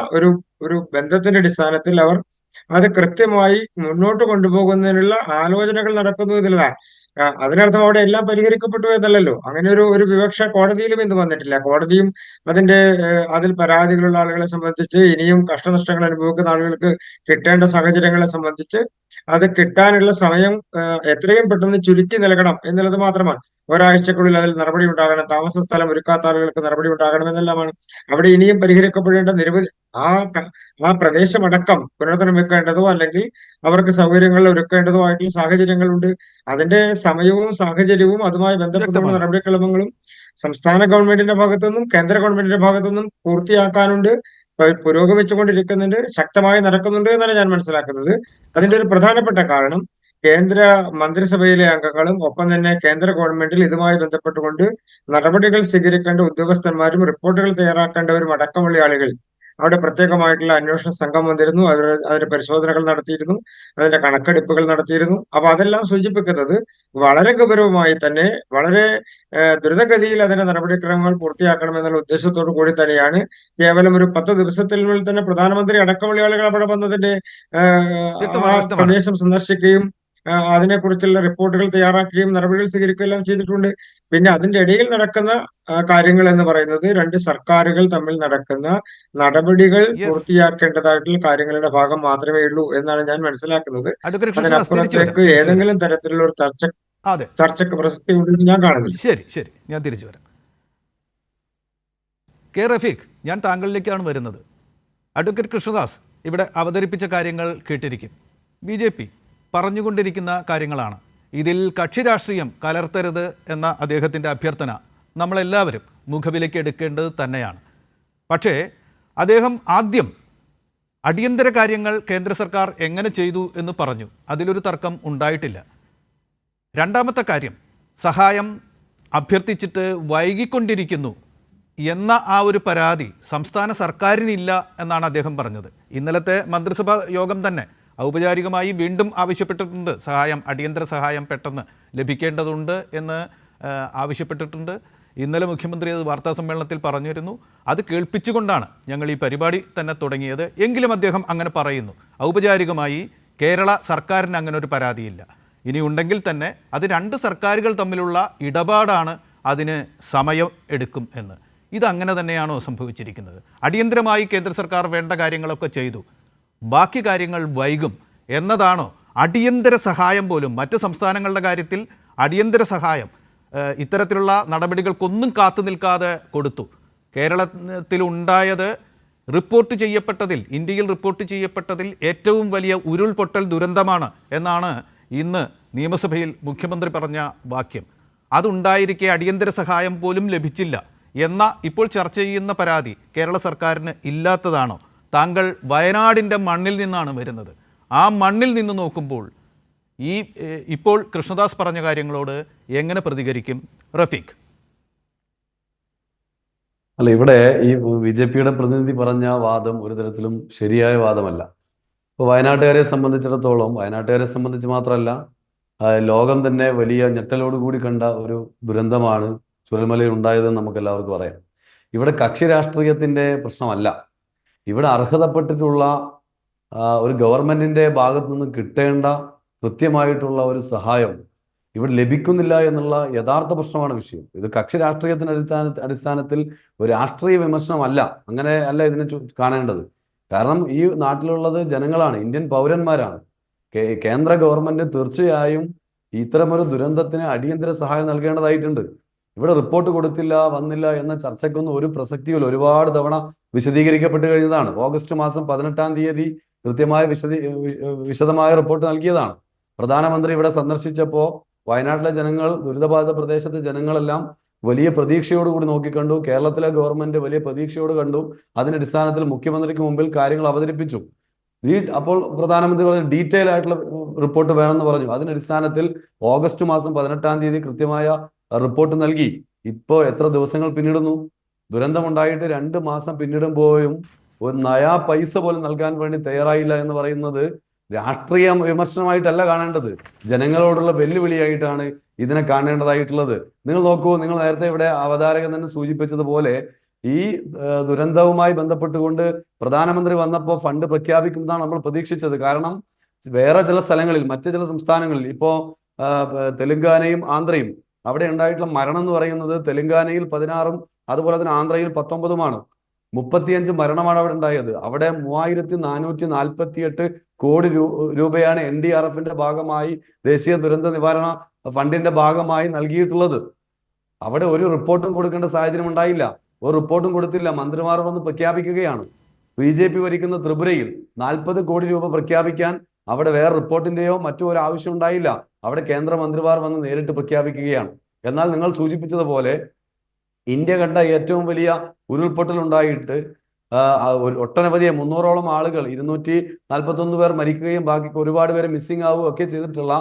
ഒരു ബന്ധത്തിന്റെ അടിസ്ഥാനത്തിൽ അവർ അത് കൃത്യമായി മുന്നോട്ട് കൊണ്ടുപോകുന്നതിനുള്ള ആലോചനകൾ നടക്കുന്നു എന്നുള്ളതാണ്. അതിനർത്ഥം അവിടെ എല്ലാം പരിഹരിക്കപ്പെട്ടു എന്നല്ലല്ലോ. അങ്ങനെ ഒരു വിവക്ഷ കോടതിയിലും ഇന്ന് വന്നിട്ടില്ല. കോടതിയും അതിൽ പരാതികളുള്ള ആളുകളെ സംബന്ധിച്ച് ഇനിയും കഷ്ടനഷ്ടങ്ങൾ അനുഭവിക്കുന്ന ആളുകൾക്ക് കിട്ടേണ്ട സാഹചര്യങ്ങളെ സംബന്ധിച്ച് അത് കിട്ടാനുള്ള സമയം എത്രയും പെട്ടെന്ന് ചുരുക്കി നൽകണം എന്നുള്ളത് മാത്രമാണ്. ഒരാഴ്ചക്കുള്ളിൽ അതിൽ നടപടി ഉണ്ടാകണം, താമസ സ്ഥലം ഒരുക്കാത്ത ആളുകൾക്ക് നടപടി ഉണ്ടാകണം എന്നെല്ലാമാണ്. അവിടെ ഇനിയും പരിഹരിക്കപ്പെടേണ്ട നിരവധി ആ പ്രദേശമടക്കം പുനർനിർമ്മിക്കേണ്ടതോ അല്ലെങ്കിൽ അവർക്ക് സൗകര്യങ്ങൾ ഒരുക്കേണ്ടതോ ആയിട്ടുള്ള സാഹചര്യങ്ങളുണ്ട്. അതിന്റെ സമയവും സാഹചര്യവും അതുമായി ബന്ധപ്പെട്ടുള്ള നടപടിക്രമങ്ങളും സംസ്ഥാന ഗവൺമെന്റിന്റെ ഭാഗത്തുനിന്നും കേന്ദ്ര ഗവൺമെന്റിന്റെ ഭാഗത്തുനിന്നും പൂർത്തിയാക്കാനുണ്ട്, പുരോഗമിച്ചുകൊണ്ടിരിക്കുന്നുണ്ട്, ശക്തമായി നടക്കുന്നുണ്ട് എന്നാണ് ഞാൻ മനസ്സിലാക്കുന്നത്. അതിന്റെ ഒരു പ്രധാനപ്പെട്ട കാരണം കേന്ദ്ര മന്ത്രിസഭയിലെ അംഗങ്ങളും ഒപ്പം തന്നെ കേന്ദ്ര ഗവൺമെന്റിൽ ഇതുമായി ബന്ധപ്പെട്ടുകൊണ്ട് നടപടികൾ സ്വീകരിക്കേണ്ട ഉദ്യോഗസ്ഥന്മാരും റിപ്പോർട്ടുകൾ തയ്യാറാക്കേണ്ടവരും അടക്കമുള്ള ആളുകൾ അവിടെ പ്രത്യേകമായിട്ടുള്ള അന്വേഷണ സംഘം വന്നിരുന്നു. അതിന്റെ പരിശോധനകൾ നടത്തിയിരുന്നു, അതിന്റെ കണക്കെടുപ്പുകൾ നടത്തിയിരുന്നു. അപ്പൊ അതെല്ലാം സൂചിപ്പിക്കുന്നത് വളരെ ഗൗരവമായി തന്നെ വളരെ ദ്രുതഗതിയിൽ അതിന്റെ നടപടിക്രമങ്ങൾ പൂർത്തിയാക്കണമെന്നുള്ള ഉദ്ദേശത്തോടു കൂടി തന്നെയാണ് കേവലം ഒരു 10 ദിവസത്തിനുള്ളിൽ തന്നെ പ്രധാനമന്ത്രി അടക്കമുള്ള ആളുകൾ അവിടെ വന്നതിന്റെ പ്രദേശം സന്ദർശിക്കുകയും അതിനെക്കുറിച്ചുള്ള റിപ്പോർട്ടുകൾ തയ്യാറാക്കുകയും നടപടികൾ സ്വീകരിക്കുകയെല്ലാം ചെയ്തിട്ടുണ്ട്. പിന്നെ അതിന്റെ ഇടയിൽ നടക്കുന്ന കാര്യങ്ങൾ എന്ന് പറയുന്നത് രണ്ട് സർക്കാരുകൾ തമ്മിൽ നടക്കുന്ന നടപടികൾ യെസ്. പൂർത്തിയാക്കേണ്ടതായിട്ടുള്ള കാര്യങ്ങളുടെ ഭാഗം മാത്രമേ ഉള്ളൂ എന്നാണ് ഞാൻ മനസ്സിലാക്കുന്നത്. അഡ്വക്കേറ്റ് കൃഷ്ണദാസ് തിരിച്ചു വരാം, അതിനപ്പുറത്തേക്ക് ഏതെങ്കിലും തരത്തിലുള്ള ഒരു അതെ, ചർച്ചയ്ക്ക് പ്രസക്തി ഉണ്ടെന്ന് ഞാൻ കാണുന്നില്ല. ശരി, ഞാൻ തിരിച്ചു വരാം. കെ റഫീഖ്, ഞാൻ താങ്കളിലേക്കാണ് വരുന്നത്. അഡ്വക്കേറ്റ് കൃഷ്ണദാസ് ഇവിടെ അവതരിപ്പിച്ച കാര്യങ്ങൾ കേട്ടിരിക്കും. BJP പറഞ്ഞുകൊണ്ടിരിക്കുന്ന കാര്യങ്ങളാണ്. ഇതിൽ കക്ഷി രാഷ്ട്രീയം കലർത്തരുത് എന്ന അദ്ദേഹത്തിൻ്റെ അഭ്യർത്ഥന നമ്മളെല്ലാവരും മുഖവിലേക്ക് എടുക്കേണ്ടത് തന്നെയാണ്. പക്ഷേ അദ്ദേഹം ആദ്യം അടിയന്തര കാര്യങ്ങൾ കേന്ദ്ര സർക്കാർ എങ്ങനെ ചെയ്തു എന്ന് പറഞ്ഞു. അതിലൊരു തർക്കം ഉണ്ടായിട്ടില്ല. രണ്ടാമത്തെ കാര്യം, സഹായം അഭ്യർത്ഥിച്ചിട്ട് വൈകിക്കൊണ്ടിരിക്കുന്നു എന്ന ആ ഒരു പരാതി സംസ്ഥാന സർക്കാരിനില്ല എന്നാണ് അദ്ദേഹം പറഞ്ഞത്. ഇന്നലത്തെ മന്ത്രിസഭാ യോഗം തന്നെ ഔപചാരികമായി വീണ്ടും ആവശ്യപ്പെട്ടിട്ടുണ്ട്. അടിയന്തര സഹായം പെട്ടെന്ന് ലഭിക്കേണ്ടതുണ്ട് എന്ന് ആവശ്യപ്പെട്ടിട്ടുണ്ട്. ഇന്നലെ മുഖ്യമന്ത്രി അത് വാർത്താ സമ്മേളനത്തിൽ പറഞ്ഞിരുന്നു. അത് കേൾപ്പിച്ചുകൊണ്ടാണ് ഞങ്ങൾ ഈ പരിപാടി തന്നെ തുടങ്ങിയത്. എങ്കിലും അദ്ദേഹം അങ്ങനെ പറയുന്നു. ഔപചാരികമായി കേരള സർക്കാരിന് അങ്ങനെ ഒരു പരാതിയില്ല. ഇനി ഉണ്ടെങ്കിൽ തന്നെ അത് രണ്ട് സർക്കാരുകൾ തമ്മിലുള്ള ഇടപാടാണ്, അതിന് സമയം എടുക്കും എന്ന്. ഇതങ്ങനെ തന്നെയാണോ സംഭവിച്ചിരിക്കുന്നത്? അടിയന്തരമായി കേന്ദ്ര സർക്കാർ വേണ്ട കാര്യങ്ങളൊക്കെ ചെയ്തു, ബാക്കി കാര്യങ്ങൾ വൈകും എന്നതാണോ? അടിയന്തര സഹായം പോലും മറ്റ് സംസ്ഥാനങ്ങളുടെ കാര്യത്തിൽ അടിയന്തര സഹായം ഇത്തരത്തിലുള്ള നടപടികൾക്കൊന്നും കാത്തു നിൽക്കാതെ കൊടുത്തു. കേരളത്തിലുണ്ടായത് ഇന്ത്യയിൽ റിപ്പോർട്ട് ചെയ്യപ്പെട്ടതിൽ ഏറ്റവും വലിയ ഉരുൾപൊട്ടൽ ദുരന്തമാണ് എന്നാണ് ഇന്ന് നിയമസഭയിൽ മുഖ്യമന്ത്രി പറഞ്ഞ വാക്യം. അതുണ്ടായിരിക്കെ അടിയന്തര സഹായം പോലും ലഭിച്ചില്ല എന്ന ഇപ്പോൾ ചർച്ച ചെയ്യുന്ന പരാതി കേരള സർക്കാരിന് ഇല്ലാത്തതാണോ? താങ്കൾ വയനാടിൻ്റെ മണ്ണിൽ നിന്നാണ് വരുന്നത്. ആ മണ്ണിൽ നിന്ന് നോക്കുമ്പോൾ ഇപ്പോൾ കൃഷ്ണദാസ് പറഞ്ഞ കാര്യങ്ങളോട് എങ്ങനെ പ്രതികരിക്കും റഫീഖ്? അല്ല, ഇവിടെ ഈ BJPയുടെ പ്രതിനിധി പറഞ്ഞ വാദം ഒരു തരത്തിലും ശരിയായ വാദമല്ല. ഇപ്പോൾ വയനാട്ടുകാരെ സംബന്ധിച്ച് മാത്രമല്ല, ലോകം തന്നെ വലിയ ഞെട്ടലോടുകൂടി കണ്ട ഒരു ദുരന്തമാണ് ചുരൽമലയിൽ ഉണ്ടായതെന്ന് നമുക്ക് എല്ലാവർക്കും അറിയാം. ഇവിടെ കക്ഷി രാഷ്ട്രീയത്തിന്റെ പ്രശ്നമല്ല. ഇവിടെ അർഹതപ്പെട്ടിട്ടുള്ള ഒരു ഗവൺമെന്റിന്റെ ഭാഗത്തു നിന്ന് കിട്ടേണ്ട കൃത്യമായിട്ടുള്ള ഒരു സഹായം ഇവിടെ ലഭിക്കുന്നില്ല എന്നുള്ള യഥാർത്ഥ പ്രശ്നമാണ് വിഷയം. ഇത് കക്ഷി രാഷ്ട്രീയത്തിന്റെ അടിസ്ഥാനത്തിൽ ഒരു രാഷ്ട്രീയ വിമർശനമല്ല. അങ്ങനെ അല്ല ഇതിനെ കാണേണ്ടത്. കാരണം ഈ നാട്ടിലുള്ളത് ജനങ്ങളാണ്, ഇന്ത്യൻ പൗരന്മാരാണ്. കേന്ദ്ര ഗവൺമെന്റ് തീർച്ചയായും ഇത്തരമൊരു ദുരന്തത്തിന് അടിയന്തര സഹായം നൽകേണ്ടതായിട്ടുണ്ട്. ഇവിടെ റിപ്പോർട്ട് വന്നില്ല എന്ന ചർച്ചയ്ക്കൊന്നും ഒരു പ്രസക്തിയുമില്ല. ഒരുപാട് തവണ വിശദീകരിക്കപ്പെട്ട് കഴിഞ്ഞതാണ്. ഓഗസ്റ്റ് മാസം 18-ാം തീയതി കൃത്യമായ വിശദമായ റിപ്പോർട്ട് നൽകിയതാണ്. പ്രധാനമന്ത്രി ഇവിടെ സന്ദർശിച്ചപ്പോൾ വയനാട്ടിലെ ജനങ്ങൾ, ദുരിതബാധിത പ്രദേശത്തെ ജനങ്ങളെല്ലാം വലിയ പ്രതീക്ഷയോടുകൂടി നോക്കിക്കണ്ടു. കേരളത്തിലെ ഗവൺമെന്റ് വലിയ പ്രതീക്ഷയോട് കണ്ടു. അതിനടിസ്ഥാനത്തിൽ മുഖ്യമന്ത്രിക്ക് മുമ്പിൽ കാര്യങ്ങൾ അവതരിപ്പിച്ചു. അപ്പോൾ പ്രധാനമന്ത്രി പറഞ്ഞു ഡീറ്റെയിൽ ആയിട്ടുള്ള റിപ്പോർട്ട് വേണമെന്ന് പറഞ്ഞു. അതിനടിസ്ഥാനത്തിൽ ഓഗസ്റ്റ് മാസം 18-ാം തീയതി കൃത്യമായ റിപ്പോർട്ട് നൽകി. ഇപ്പോ എത്ര ദിവസങ്ങൾ പിന്നിടുന്നു? ദുരന്തമുണ്ടായിട്ട് 2 മാസം പിന്നിടുമ്പോഴും ഒരു നയാ പൈസ പോലും നൽകാൻ വേണ്ടി തയ്യാറായില്ല എന്ന് പറയുന്നത് രാഷ്ട്രീയ വിമർശനമായിട്ടല്ല കാണേണ്ടത്, ജനങ്ങളോടുള്ള വെല്ലുവിളിയായിട്ടാണ് ഇതിനെ കാണേണ്ടതായിട്ടുള്ളത്. നിങ്ങൾ നോക്കൂ, നിങ്ങൾ നേരത്തെ ഇവിടെ അവതാരകൻ തന്നെ സൂചിപ്പിച്ചതുപോലെ ഈ ദുരന്തവുമായി ബന്ധപ്പെട്ടുകൊണ്ട് പ്രധാനമന്ത്രി വന്നപ്പോൾ ഫണ്ട് പ്രഖ്യാപിക്കുന്നതാണ് നമ്മൾ പ്രതീക്ഷിച്ചത്. കാരണം വേറെ ചില സ്ഥലങ്ങളിൽ, മറ്റു ചില സംസ്ഥാനങ്ങളിൽ, ഇപ്പോ തെലുങ്കാനയും ആന്ധ്രയും, അവിടെ ഉണ്ടായിട്ടുള്ള മരണം എന്ന് പറയുന്നത് തെലുങ്കാനയിൽ 16-ഉം അതുപോലെ തന്നെ ആന്ധ്രയിൽ 19-ഉമാണ്. 35 മരണമാണ് അവിടെ ഉണ്ടായത്. അവിടെ 3448 കോടി രൂപയാണ് NDRFന്റെ ഭാഗമായി, ദേശീയ ദുരന്ത നിവാരണ ഫണ്ടിന്റെ ഭാഗമായി നൽകിയിട്ടുള്ളത്. അവിടെ ഒരു റിപ്പോർട്ടും കൊടുക്കേണ്ട സാഹചര്യം ഉണ്ടായില്ല. ഒരു റിപ്പോർട്ടും കൊടുത്തില്ല. മന്ത്രിമാർ വന്ന് പ്രഖ്യാപിക്കുകയാണ്. BJP ഭരിക്കുന്ന ത്രിപുരയിൽ 40 കോടി രൂപ പ്രഖ്യാപിക്കാൻ അവിടെ വേറെ റിപ്പോർട്ടിന്റെയോ മറ്റോ ഒരു ആവശ്യം ഉണ്ടായില്ല. അവിടെ കേന്ദ്രമന്ത്രിമാർ വന്ന് നേരിട്ട് പ്രഖ്യാപിക്കുകയാണ്. എന്നാൽ നിങ്ങൾ സൂചിപ്പിച്ചതുപോലെ ഇന്ത്യ കണ്ട ഏറ്റവും വലിയ ഉരുൾപൊട്ടൽ ഉണ്ടായിട്ട് ഒട്ടനവധി 300ഓളം ആളുകൾ, 241 പേർ മരിക്കുകയും ബാക്കി ഒരുപാട് പേര് മിസ്സിംഗ് ആവുകയും ഒക്കെ ചെയ്തിട്ടുള്ള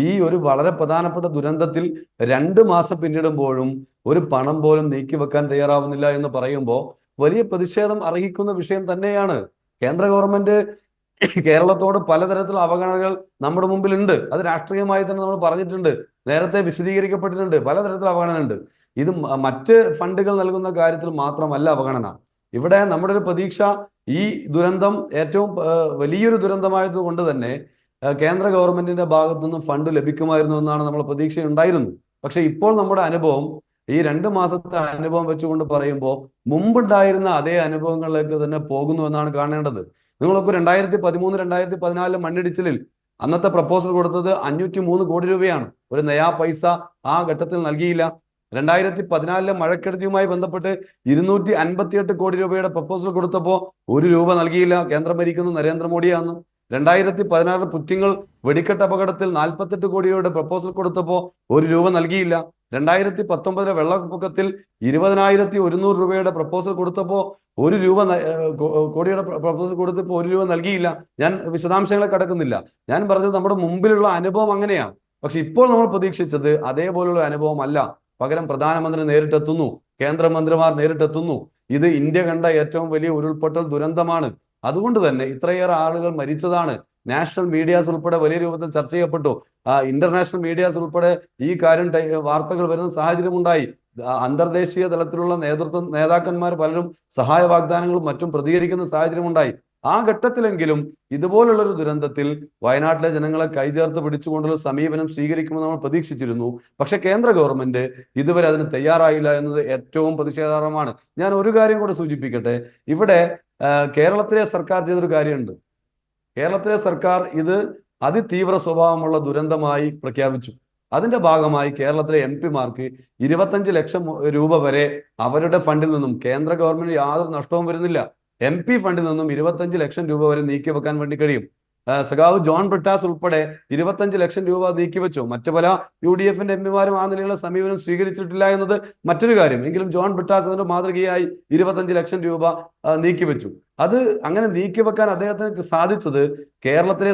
ഈ ഒരു വളരെ പ്രധാനപ്പെട്ട ദുരന്തത്തിൽ 2 മാസം പിന്നിടുമ്പോഴും ഒരു പണം പോലും നീക്കിവെക്കാൻ തയ്യാറാവുന്നില്ല എന്ന് പറയുമ്പോൾ വലിയ പ്രതിഷേധം അർഹിക്കുന്ന വിഷയം തന്നെയാണ്. കേന്ദ്ര ഗവൺമെന്റ് കേരളത്തോട് പലതരത്തിലുള്ള അവഗണനകൾ നമ്മുടെ മുമ്പിലുണ്ട്. അത് രാഷ്ട്രീയമായി തന്നെ നമ്മൾ പറഞ്ഞിട്ടുണ്ട്, നേരത്തെ വിശദീകരിക്കപ്പെട്ടിട്ടുണ്ട്. പലതരത്തിലുള്ള അവഗണന ഉണ്ട്. ഇത് മറ്റ് ഫണ്ടുകൾ നൽകുന്ന കാര്യത്തിൽ മാത്രമല്ല അവഗണന. ഇവിടെ നമ്മുടെ ഒരു പ്രതീക്ഷ, ഈ ദുരന്തം ഏറ്റവും വലിയൊരു ദുരന്തമായത് കൊണ്ട് തന്നെ കേന്ദ്ര ഗവൺമെന്റിന്റെ ഭാഗത്തു നിന്നും ഫണ്ട് ലഭിക്കുമായിരുന്നു എന്നാണ് നമ്മൾ പ്രതീക്ഷയുണ്ടായിരുന്നു. പക്ഷെ ഇപ്പോൾ നമ്മുടെ അനുഭവം, ഈ 2 മാസത്തെ അനുഭവം വെച്ചുകൊണ്ട് പറയുമ്പോൾ മുമ്പുണ്ടായിരുന്ന അതേ അനുഭവങ്ങളിലേക്ക് തന്നെ പോകുന്നു എന്നാണ് കാണേണ്ടത്. നിങ്ങളൊക്കെ 2013, 2014 മണ്ണിടിച്ചിലിൽ അന്നത്തെ പ്രപ്പോസൽ കൊടുത്തത് 503 കോടി രൂപയാണ്. ഒരു നയാ പൈസ ആ ഘട്ടത്തിൽ നൽകിയില്ല. 2014 മഴക്കെടുതിയുമായി ബന്ധപ്പെട്ട് 258 കോടി രൂപയുടെ പ്രപ്പോസൽ കൊടുത്തപ്പോൾ 1 രൂപ നൽകിയില്ല. കേന്ദ്രം ഭരിക്കുന്നത് നരേന്ദ്രമോദിയാണ്. 2016 പുറ്റിങ്ങൽ വെടിക്കെട്ട് അപകടത്തിൽ 48 കോടിയുടെ പ്രപ്പോസൽ കൊടുത്തപ്പോൾ 1 രൂപ നൽകിയില്ല. 2019 വെള്ളപ്പൊക്കത്തിൽ 20,100 രൂപയുടെ പ്രപ്പോസൽ കൊടുത്തപ്പോൾ 1 രൂപ കോടിയുടെ പ്രപ്പോസൽ കൊടുത്തപ്പോൾ 1 രൂപ നൽകിയില്ല. ഞാൻ വിശദാംശങ്ങളെ കടക്കുന്നില്ല. ഞാൻ പറഞ്ഞത് നമ്മുടെ മുമ്പിലുള്ള അനുഭവം അങ്ങനെയാണ്. പക്ഷെ ഇപ്പോൾ നമ്മൾ പ്രതീക്ഷിച്ചത് അതേപോലുള്ള അനുഭവം അല്ല. പകരം പ്രധാനമന്ത്രി നേരിട്ടെത്തുന്നു, കേന്ദ്രമന്ത്രിമാർ നേരിട്ടെത്തുന്നു. ഇത് ഇന്ത്യ കണ്ട ഏറ്റവും വലിയ ഉരുൾപൊട്ടൽ ദുരന്തമാണ്. അതുകൊണ്ട് തന്നെ ഇത്രയേറെ ആളുകൾ മരിച്ചതാണ്. നാഷണൽ മീഡിയാസ് ഉൾപ്പെടെ വലിയ രൂപത്തിൽ ചർച്ച ചെയ്യപ്പെട്ടു. ഇന്റർനാഷണൽ മീഡിയാസ് ഉൾപ്പെടെ ഈ കാര്യം വാർത്തകൾ വരുന്ന സാഹചര്യമുണ്ടായി. അന്തർദേശീയ തലത്തിലുള്ള നേതാക്കന്മാർ പലരും സഹായ വാഗ്ദാനങ്ങളും മറ്റും പ്രതികരിക്കുന്ന സാഹചര്യമുണ്ടായി. ആ ഘട്ടത്തിലെങ്കിലും ഇതുപോലുള്ളൊരു ദുരന്തത്തിൽ വയനാട്ടിലെ ജനങ്ങളെ കൈചേർത്ത് പിടിച്ചുകൊണ്ടുള്ള സമീപനം സ്വീകരിക്കുമെന്ന് നമ്മൾ പ്രതീക്ഷിച്ചിരുന്നു. പക്ഷെ കേന്ദ്ര ഗവൺമെന്റ് ഇതുവരെ അതിന് തയ്യാറായില്ല എന്നത് ഏറ്റവും പ്രതിഷേധാർഹമാണ്. ഞാൻ ഒരു കാര്യം കൂടെ സൂചിപ്പിക്കട്ടെ. ഇവിടെ കേരളത്തിലെ സർക്കാർ ചെയ്തൊരു കാര്യമുണ്ട്. കേരളത്തിലെ സർക്കാർ ഇത് അതിതീവ്ര സ്വഭാവമുള്ള ദുരന്തമായി പ്രഖ്യാപിച്ചു. അതിന്റെ ഭാഗമായി കേരളത്തിലെ MP-മാർക്ക് 25 ലക്ഷം രൂപ വരെ അവരുടെ ഫണ്ടിൽ നിന്നും, കേന്ദ്ര ഗവൺമെന്റ് യാതൊരു നഷ്ടവും വരുന്നില്ല, MP ഫണ്ടിൽ നിന്നും 25 ലക്ഷം രൂപ വരെ നീക്കിവെക്കാൻ വേണ്ടി കഴിയും. സഖാവ് ജോൺ ബ്രിട്ടാസ് ഉൾപ്പെടെ 25 ലക്ഷം രൂപ നീക്കിവെച്ചു. മറ്റു പല UDF-ന്റെ MP-മാരും ആ നിലയിലുള്ള സമീപനം സ്വീകരിച്ചിട്ടില്ല എന്നത് മറ്റൊരു കാര്യം. എങ്കിലും ജോൺ ബ്രിട്ടാസ് അതിന്റെ മാതൃകയായി 25 ലക്ഷം രൂപ നീക്കിവെച്ചു. അത് അങ്ങനെ നീക്കിവെക്കാൻ അദ്ദേഹത്തിന് സാധിച്ചത് കേരളത്തിലെ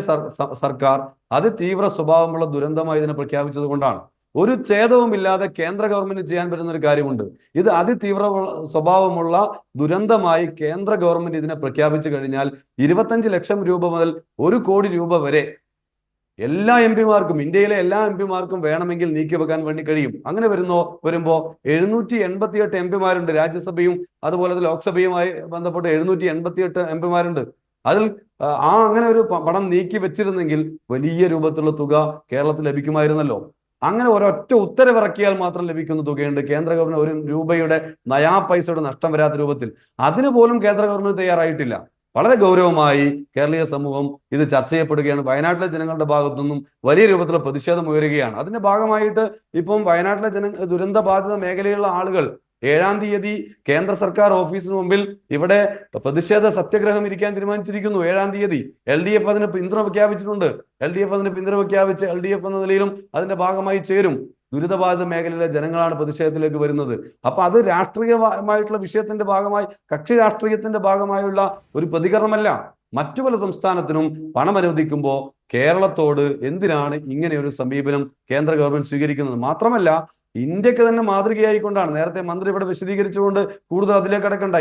സർക്കാർ അതിതീവ്ര സ്വഭാവമുള്ള ദുരന്തമായി ഇതിനെ പ്രഖ്യാപിച്ചത് കൊണ്ടാണ്. ഒരു ഛേദവുമില്ലാതെ കേന്ദ്ര ഗവൺമെന്റ് ചെയ്യാൻ പറ്റുന്ന ഒരു കാര്യമുണ്ട്. ഇത് അതിതീവ്ര സ്വഭാവമുള്ള ദുരന്തമായി കേന്ദ്ര ഗവൺമെന്റ് ഇതിനെ പ്രഖ്യാപിച്ചു കഴിഞ്ഞാൽ 25 ലക്ഷം രൂപ മുതൽ 1 കോടി രൂപ വരെ എല്ലാ MP-മാർക്കും, ഇന്ത്യയിലെ എല്ലാ MP-മാർക്കും വേണമെങ്കിൽ നീക്കിവെക്കാൻ വേണ്ടി കഴിയും. അങ്ങനെ വരുമ്പോ 788 MP-മാരുണ്ട്. രാജ്യസഭയും അതുപോലെ ലോക്സഭയുമായി ബന്ധപ്പെട്ട് 788 MP-മാരുണ്ട്. അതിൽ അങ്ങനെ ഒരു പണം നീക്കി വെച്ചിരുന്നെങ്കിൽ വലിയ രൂപത്തിലുള്ള തുക കേരളത്തിൽ ലഭിക്കുമായിരുന്നല്ലോ. അങ്ങനെ ഒരൊറ്റ ഉത്തരവിറക്കിയാൽ മാത്രം ലഭിക്കുന്ന തുകയുണ്ട്. കേന്ദ്ര ഗവൺമെന്റ് 1 രൂപയുടെ നയാ പൈസയുടെ നഷ്ടം വരാത്ത രൂപത്തിൽ അതിന് പോലും കേന്ദ്ര ഗവൺമെന്റ് തയ്യാറായിട്ടില്ല. വളരെ ഗൗരവമായി കേരളീയ സമൂഹം ഇത് ചർച്ച ചെയ്യപ്പെടുകയാണ്. വയനാട്ടിലെ ജനങ്ങളുടെ ഭാഗത്തു നിന്നും വലിയ രൂപത്തിലുള്ള പ്രതിഷേധം ഉയരുകയാണ്. അതിന്റെ ഭാഗമായിട്ട് ഇപ്പം വയനാട്ടിലെ ദുരന്ത ബാധിത മേഖലയിലുള്ള ആളുകൾ 7-ാം തീയതി കേന്ദ്ര സർക്കാർ ഓഫീസിന് മുമ്പിൽ ഇവിടെ പ്രതിഷേധ സത്യാഗ്രഹം ഇരിക്കാൻ തീരുമാനിച്ചിരിക്കുന്നു. 7-ാം തീയതി LDF അതിന് പിന്തുണ പ്രഖ്യാപിച്ചിട്ടുണ്ട്. LDF അതിന് പിന്തുണ പ്രഖ്യാപിച്ച് LDF എന്ന നിലയിലും അതിന്റെ ഭാഗമായി ചേരും. ദുരിതബാധിത മേഖലയിലെ ജനങ്ങളാണ് പ്രതിഷേധത്തിലേക്ക് വരുന്നത്. അപ്പൊ അത് രാഷ്ട്രീയമായിട്ടുള്ള വിഷയത്തിന്റെ ഭാഗമായി, കക്ഷി രാഷ്ട്രീയത്തിന്റെ ഭാഗമായുള്ള ഒരു പ്രതികരണമല്ല. മറ്റു പല സംസ്ഥാനത്തിനും പണം അനുവദിക്കുമ്പോൾ കേരളത്തോട് എന്തിനാണ് ഇങ്ങനെ ഒരു സമീപനം കേന്ദ്ര ഗവൺമെന്റ് സ്വീകരിക്കുന്നത്? മാത്രമല്ല, ഇന്ത്യക്ക് തന്നെ മാതൃകയായിക്കൊണ്ടാണ്, നേരത്തെ മന്ത്രി ഇവിടെ വിശദീകരിച്ചുകൊണ്ട് കൂടുതൽ അതിലേക്ക് കടക്കണ്ട,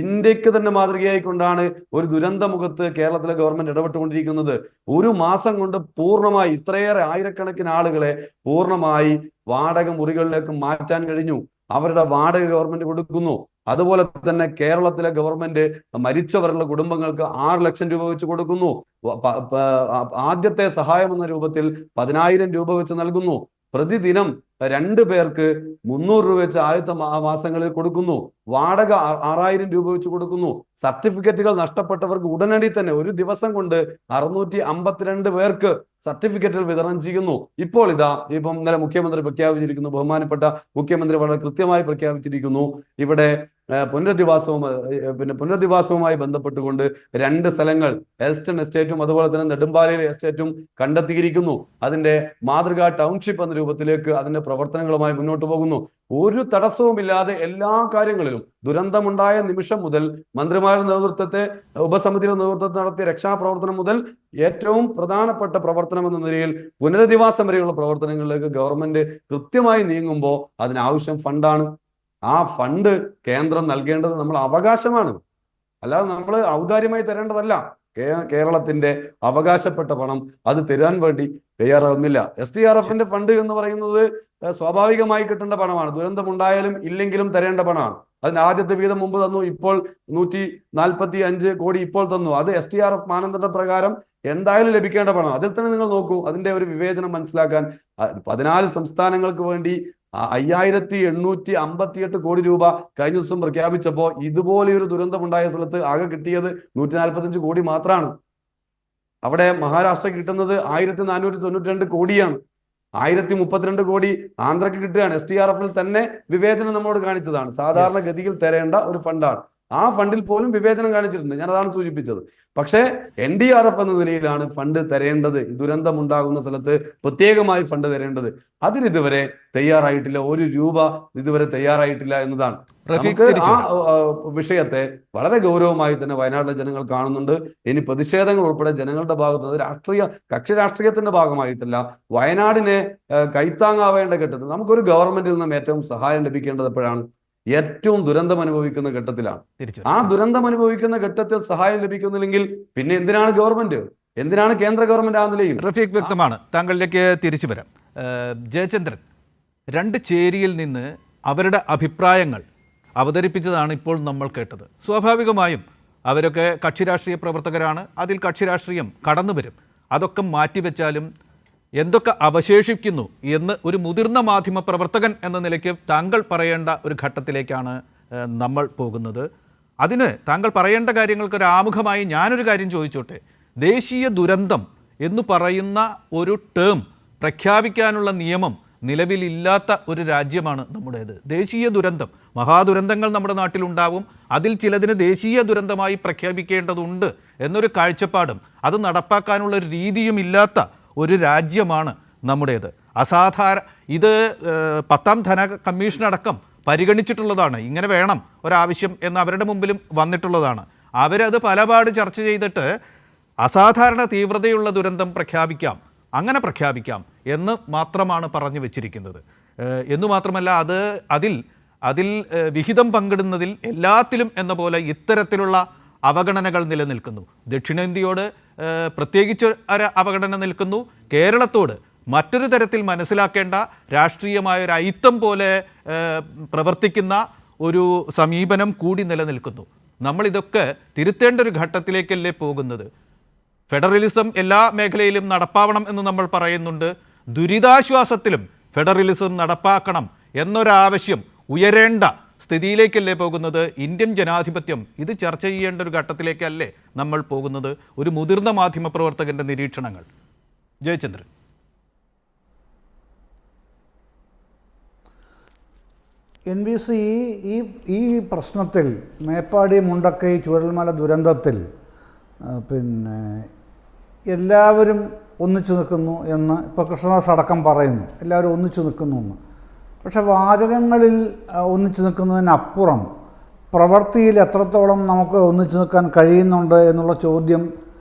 ഇന്ത്യക്ക് തന്നെ മാതൃകയായിക്കൊണ്ടാണ് ഒരു ദുരന്ത മുഖത്ത് കേരളത്തിലെ ഗവൺമെന്റ് ഇടപെട്ടുകൊണ്ടിരിക്കുന്നത്. 1 മാസം കൊണ്ട് പൂർണ്ണമായി ഇത്രയേറെ ആയിരക്കണക്കിന് ആളുകളെ പൂർണ്ണമായി വാടക മുറികളിലേക്ക് മാറ്റാൻ കഴിഞ്ഞു. അവരുടെ വാടക ഗവൺമെന്റ് കൊടുക്കുന്നു. അതുപോലെ തന്നെ കേരളത്തിലെ ഗവൺമെന്റ് മരിച്ചവരുടെ കുടുംബങ്ങൾക്ക് 6 ലക്ഷം രൂപ വെച്ച് കൊടുക്കുന്നു. ആദ്യത്തെ സഹായം എന്ന രൂപത്തിൽ 10,000 രൂപ വെച്ച് നൽകുന്നു. പ്രതിദിനം 2 പേർക്ക് 300 രൂപ വെച്ച് ആദ്യത്തെ മാസങ്ങളിൽ കൊടുക്കുന്നു. വാടക 6,000 രൂപ വെച്ച് കൊടുക്കുന്നു. സർട്ടിഫിക്കറ്റുകൾ നഷ്ടപ്പെട്ടവർക്ക് ഉടനടി തന്നെ 1 ദിവസം കൊണ്ട് 652 പേർക്ക് സർട്ടിഫിക്കറ്റുകൾ വിതരണം ചെയ്യുന്നു. ഇപ്പോൾ ഇന്നലെ മുഖ്യമന്ത്രി പ്രഖ്യാപിച്ചിരിക്കുന്നു, ബഹുമാനപ്പെട്ട മുഖ്യമന്ത്രി വളരെ കൃത്യമായി പ്രഖ്യാപിച്ചിരിക്കുന്നു, ഇവിടെ പുനരധിവാസവുമായി ബന്ധപ്പെട്ടുകൊണ്ട് 2 സ്ഥലങ്ങൾ, എൽസ്റ്റൺ എസ്റ്റേറ്റും അതുപോലെ തന്നെ നെടുമ്പാലയിലെ എസ്റ്റേറ്റും കണ്ടെത്തിയിരിക്കുന്നു. അതിന്റെ മാതൃകാ ടൗൺഷിപ്പ് എന്ന രൂപത്തിലേക്ക് അതിന്റെ പ്രവർത്തനങ്ങളുമായി മുന്നോട്ട് പോകുന്നു. ഒരു തടസ്സവുമില്ലാതെ എല്ലാ കാര്യങ്ങളിലും ദുരന്തമുണ്ടായ നിമിഷം മുതൽ മന്ത്രിമാരുടെ നേതൃത്വത്തെ, ഉപസമിതിയുടെ നേതൃത്വത്തിൽ നടത്തിയ രക്ഷാപ്രവർത്തനം മുതൽ ഏറ്റവും പ്രധാനപ്പെട്ട പ്രവർത്തനം എന്ന നിലയിൽ പുനരധിവാസം വരെയുള്ള പ്രവർത്തനങ്ങളിലേക്ക് ഗവൺമെന്റ് കൃത്യമായി നീങ്ങുമ്പോൾ അതിനാവശ്യം ഫണ്ടാണ്. ആ ഫണ്ട് കേന്ദ്രം നൽകേണ്ടത് നമ്മൾ അവകാശമാണ്, അല്ലാതെ നമ്മൾ ഔദാര്യമായി തരേണ്ടതല്ല. കേരളത്തിന്റെ അവകാശപ്പെട്ട പണം അത് തരാൻ വേണ്ടി തയ്യാറാവുന്നില്ല. SDRF-ന്റെ ഫണ്ട് എന്ന് പറയുന്നത് സ്വാഭാവികമായി കിട്ടേണ്ട പണമാണ്. ദുരന്തമുണ്ടായാലും ഇല്ലെങ്കിലും തരേണ്ട പണമാണ്. അതിന് ആദ്യത്തെ വീതം മുമ്പ് തന്നു, ഇപ്പോൾ 145 കോടി ഇപ്പോൾ തന്നു. അത് SDRF മാനദണ്ഡ പ്രകാരം എന്തായാലും ലഭിക്കേണ്ട പണം. അതിൽ തന്നെ നിങ്ങൾ നോക്കൂ, അതിന്റെ ഒരു വിവേചനം മനസ്സിലാക്കാൻ. 14 സംസ്ഥാനങ്ങൾക്ക് വേണ്ടി 5858 കോടി രൂപ കഴിഞ്ഞ ദിവസം പ്രഖ്യാപിച്ചപ്പോൾ ഇതുപോലെയൊരു ദുരന്തമുണ്ടായ സ്ഥലത്ത് ആകെ കിട്ടിയത് 145 കോടി മാത്രമാണ്. അവിടെ മഹാരാഷ്ട്ര കിട്ടുന്നത് 1492 കോടിയാണ്. 1032 കോടി ആന്ധ്രക്ക് കിട്ടുകയാണ്. SDRF-ൽ തന്നെ വിവേചനം നമ്മോട് കാണിച്ചതാണ്. സാധാരണ ഗതിയിൽ തരേണ്ട ഒരു ഫണ്ടാണ്. ആ ഫണ്ടിൽ പോലും വിവേചനം കാണിച്ചിട്ടുണ്ട്. ഞാൻ അതാണ് സൂചിപ്പിച്ചത്. പക്ഷേ NDRF എന്ന നിലയിലാണ് ഫണ്ട് തരേണ്ടത്. ദുരന്തമുണ്ടാകുന്ന സ്ഥലത്ത് പ്രത്യേകമായി ഫണ്ട് തരേണ്ടത്. അതിനിതുവരെ തയ്യാറായിട്ടില്ല. 1 രൂപ ഇതുവരെ തയ്യാറായിട്ടില്ല എന്നതാണ്. നമുക്ക് ആ വിഷയത്തെ വളരെ ഗൗരവമായി തന്നെ വയനാട്ടിലെ ജനങ്ങൾ കാണുന്നുണ്ട്. ഇനി പ്രതിഷേധങ്ങൾ ഉൾപ്പെടെ ജനങ്ങളുടെ ഭാഗത്ത് കക്ഷി രാഷ്ട്രീയത്തിന്റെ ഭാഗമായിട്ടല്ല, വയനാടിനെ കൈത്താങ്ങാവേണ്ട ഘട്ടത്തിൽ നമുക്കൊരു ഗവൺമെന്റിൽ നിന്നും ഏറ്റവും സഹായം ലഭിക്കേണ്ടത് എപ്പോഴാണ്? ഏറ്റവും ദുരന്തം അനുഭവിക്കുന്ന ഘട്ടത്തിലാണ്. ആ ദുരന്തം അനുഭവിക്കുന്ന ഘട്ടത്തിൽ സഹായം ലഭിക്കുന്നില്ലെങ്കിൽ പിന്നെ എന്തിനാണ് ഗവൺമെന്റ്, എന്തിനാണ് കേന്ദ്ര ഗവൺമെന്റ് ആ നിലയിൽ? റഫീഖ്, വ്യക്തമാണ്. താങ്കളിലേക്ക് തിരിച്ചു വരാം. ജയചന്ദ്രൻ, 2 ചേരിയിൽ നിന്ന് അവരുടെ അഭിപ്രായങ്ങൾ അവതരിപ്പിച്ചതാണ് ഇപ്പോൾ നമ്മൾ കേട്ടത്. സ്വാഭാവികമായും അവരൊക്കെ കക്ഷി രാഷ്ട്രീയ പ്രവർത്തകരാണ്. അതിൽ കക്ഷി രാഷ്ട്രീയം കടന്നു വരും. അതൊക്കെ മാറ്റിവെച്ചാലും എന്തൊക്കെ അവശേഷിക്കുന്നു എന്ന് ഒരു മുതിർന്ന മാധ്യമ പ്രവർത്തകൻ എന്ന നിലയ്ക്ക് താങ്കൾ പറയേണ്ട ഒരു ഘട്ടത്തിലേക്കാണ് നമ്മൾ പോകുന്നത്. അതിന് താങ്കൾ പറയേണ്ട കാര്യങ്ങൾക്ക് ഒരു ആമുഖമായി ഞാനൊരു കാര്യം ചോദിച്ചോട്ടെ. ദേശീയ ദുരന്തം എന്ന് പറയുന്ന ഒരു ടേം പ്രഖ്യാപിക്കാനുള്ള നിയമം നിലവിലില്ലാത്ത ഒരു രാജ്യമാണ് നമ്മുടേത്. ദേശീയ ദുരന്തം, മഹാദുരന്തങ്ങൾ നമ്മുടെ നാട്ടിലുണ്ടാവും. അതിൽ ചിലതിന് ദേശീയ ദുരന്തമായി പ്രഖ്യാപിക്കേണ്ടതുണ്ട് എന്നൊരു കാഴ്ചപ്പാടും അത് നടപ്പാക്കാനുള്ള ഒരു രീതിയും ഇല്ലാത്ത ഒരു രാജ്യമാണ് നമ്മുടേത്. ഇത് 10ാം ധന കമ്മീഷൻ അടക്കം പരിഗണിച്ചിട്ടുള്ളതാണ്. ഇങ്ങനെ വേണം ഒരാവശ്യം എന്ന് അവരുടെ മുമ്പിലും വന്നിട്ടുള്ളതാണ്. അവരത് പലപാട് ചർച്ച ചെയ്തിട്ട് അസാധാരണ തീവ്രതയുള്ള ദുരന്തം അങ്ങനെ പ്രഖ്യാപിക്കാം എന്ന് മാത്രമാണ് പറഞ്ഞു വച്ചിരിക്കുന്നത്. എന്നു മാത്രമല്ല അതിൽ വിഹിതം പങ്കിടുന്നതിൽ എല്ലാത്തിലും എന്ന പോലെ ഇത്തരത്തിലുള്ള അവഗണനകൾ നിലനിൽക്കുന്നു. ദക്ഷിണേന്ത്യയോട് പ്രത്യേകിച്ച് ഒരു അവഗണന നിൽക്കുന്നു. കേരളത്തോട് മറ്റൊരു തരത്തിൽ മനസ്സിലാക്കേണ്ട രാഷ്ട്രീയമായ ഒരു അയിത്തം പോലെ പ്രവർത്തിക്കുന്ന ഒരു സമീപനം കൂടി നിലനിൽക്കുന്നു. നമ്മളിതൊക്കെ തിരുത്തേണ്ട ഒരു ഘട്ടത്തിലേക്കല്ലേ പോകുന്നത്. ഫെഡറലിസം എല്ലാ മേഖലയിലും നടപ്പാവണം എന്ന് നമ്മൾ പറയുന്നുണ്ട്. ദുരിതാശ്വാസത്തിലും ഫെഡറലിസം നടപ്പാക്കണം എന്നൊരാവശ്യം ഉയരേണ്ട സ്ഥിതിയിലേക്കല്ലേ പോകുന്നത്. ഇന്ത്യൻ ജനാധിപത്യം ഇത് ചർച്ച ചെയ്യേണ്ട ഒരു ഘട്ടത്തിലേക്കല്ലേ നമ്മൾ പോകുന്നത്. ഒരു മുതിർന്ന മാധ്യമപ്രവർത്തകൻ്റെ നിരീക്ഷണങ്ങൾ. ജയചന്ദ്രൻ. NBC ഈ പ്രശ്നത്തിൽ, മേപ്പാടി മുണ്ടക്കൈ ചൂരൽമല ദുരന്തത്തിൽ എല്ലാവരും ഒന്നിച്ചു നിൽക്കുന്നു എന്ന് ഇപ്പോൾ കൃഷ്ണദാസ് അടക്കം പറയുന്നു. എല്ലാവരും ഒന്നിച്ചു നിൽക്കുന്നു എന്ന്. പക്ഷെ വാചകങ്ങളിൽ ഒന്നിച്ചു നിൽക്കുന്നതിനപ്പുറം പ്രവൃത്തിയിൽ എത്രത്തോളം നമുക്ക് ഒന്നിച്ചു നിൽക്കാൻ കഴിയുന്നുണ്ട് എന്നുള്ള ചോദ്യം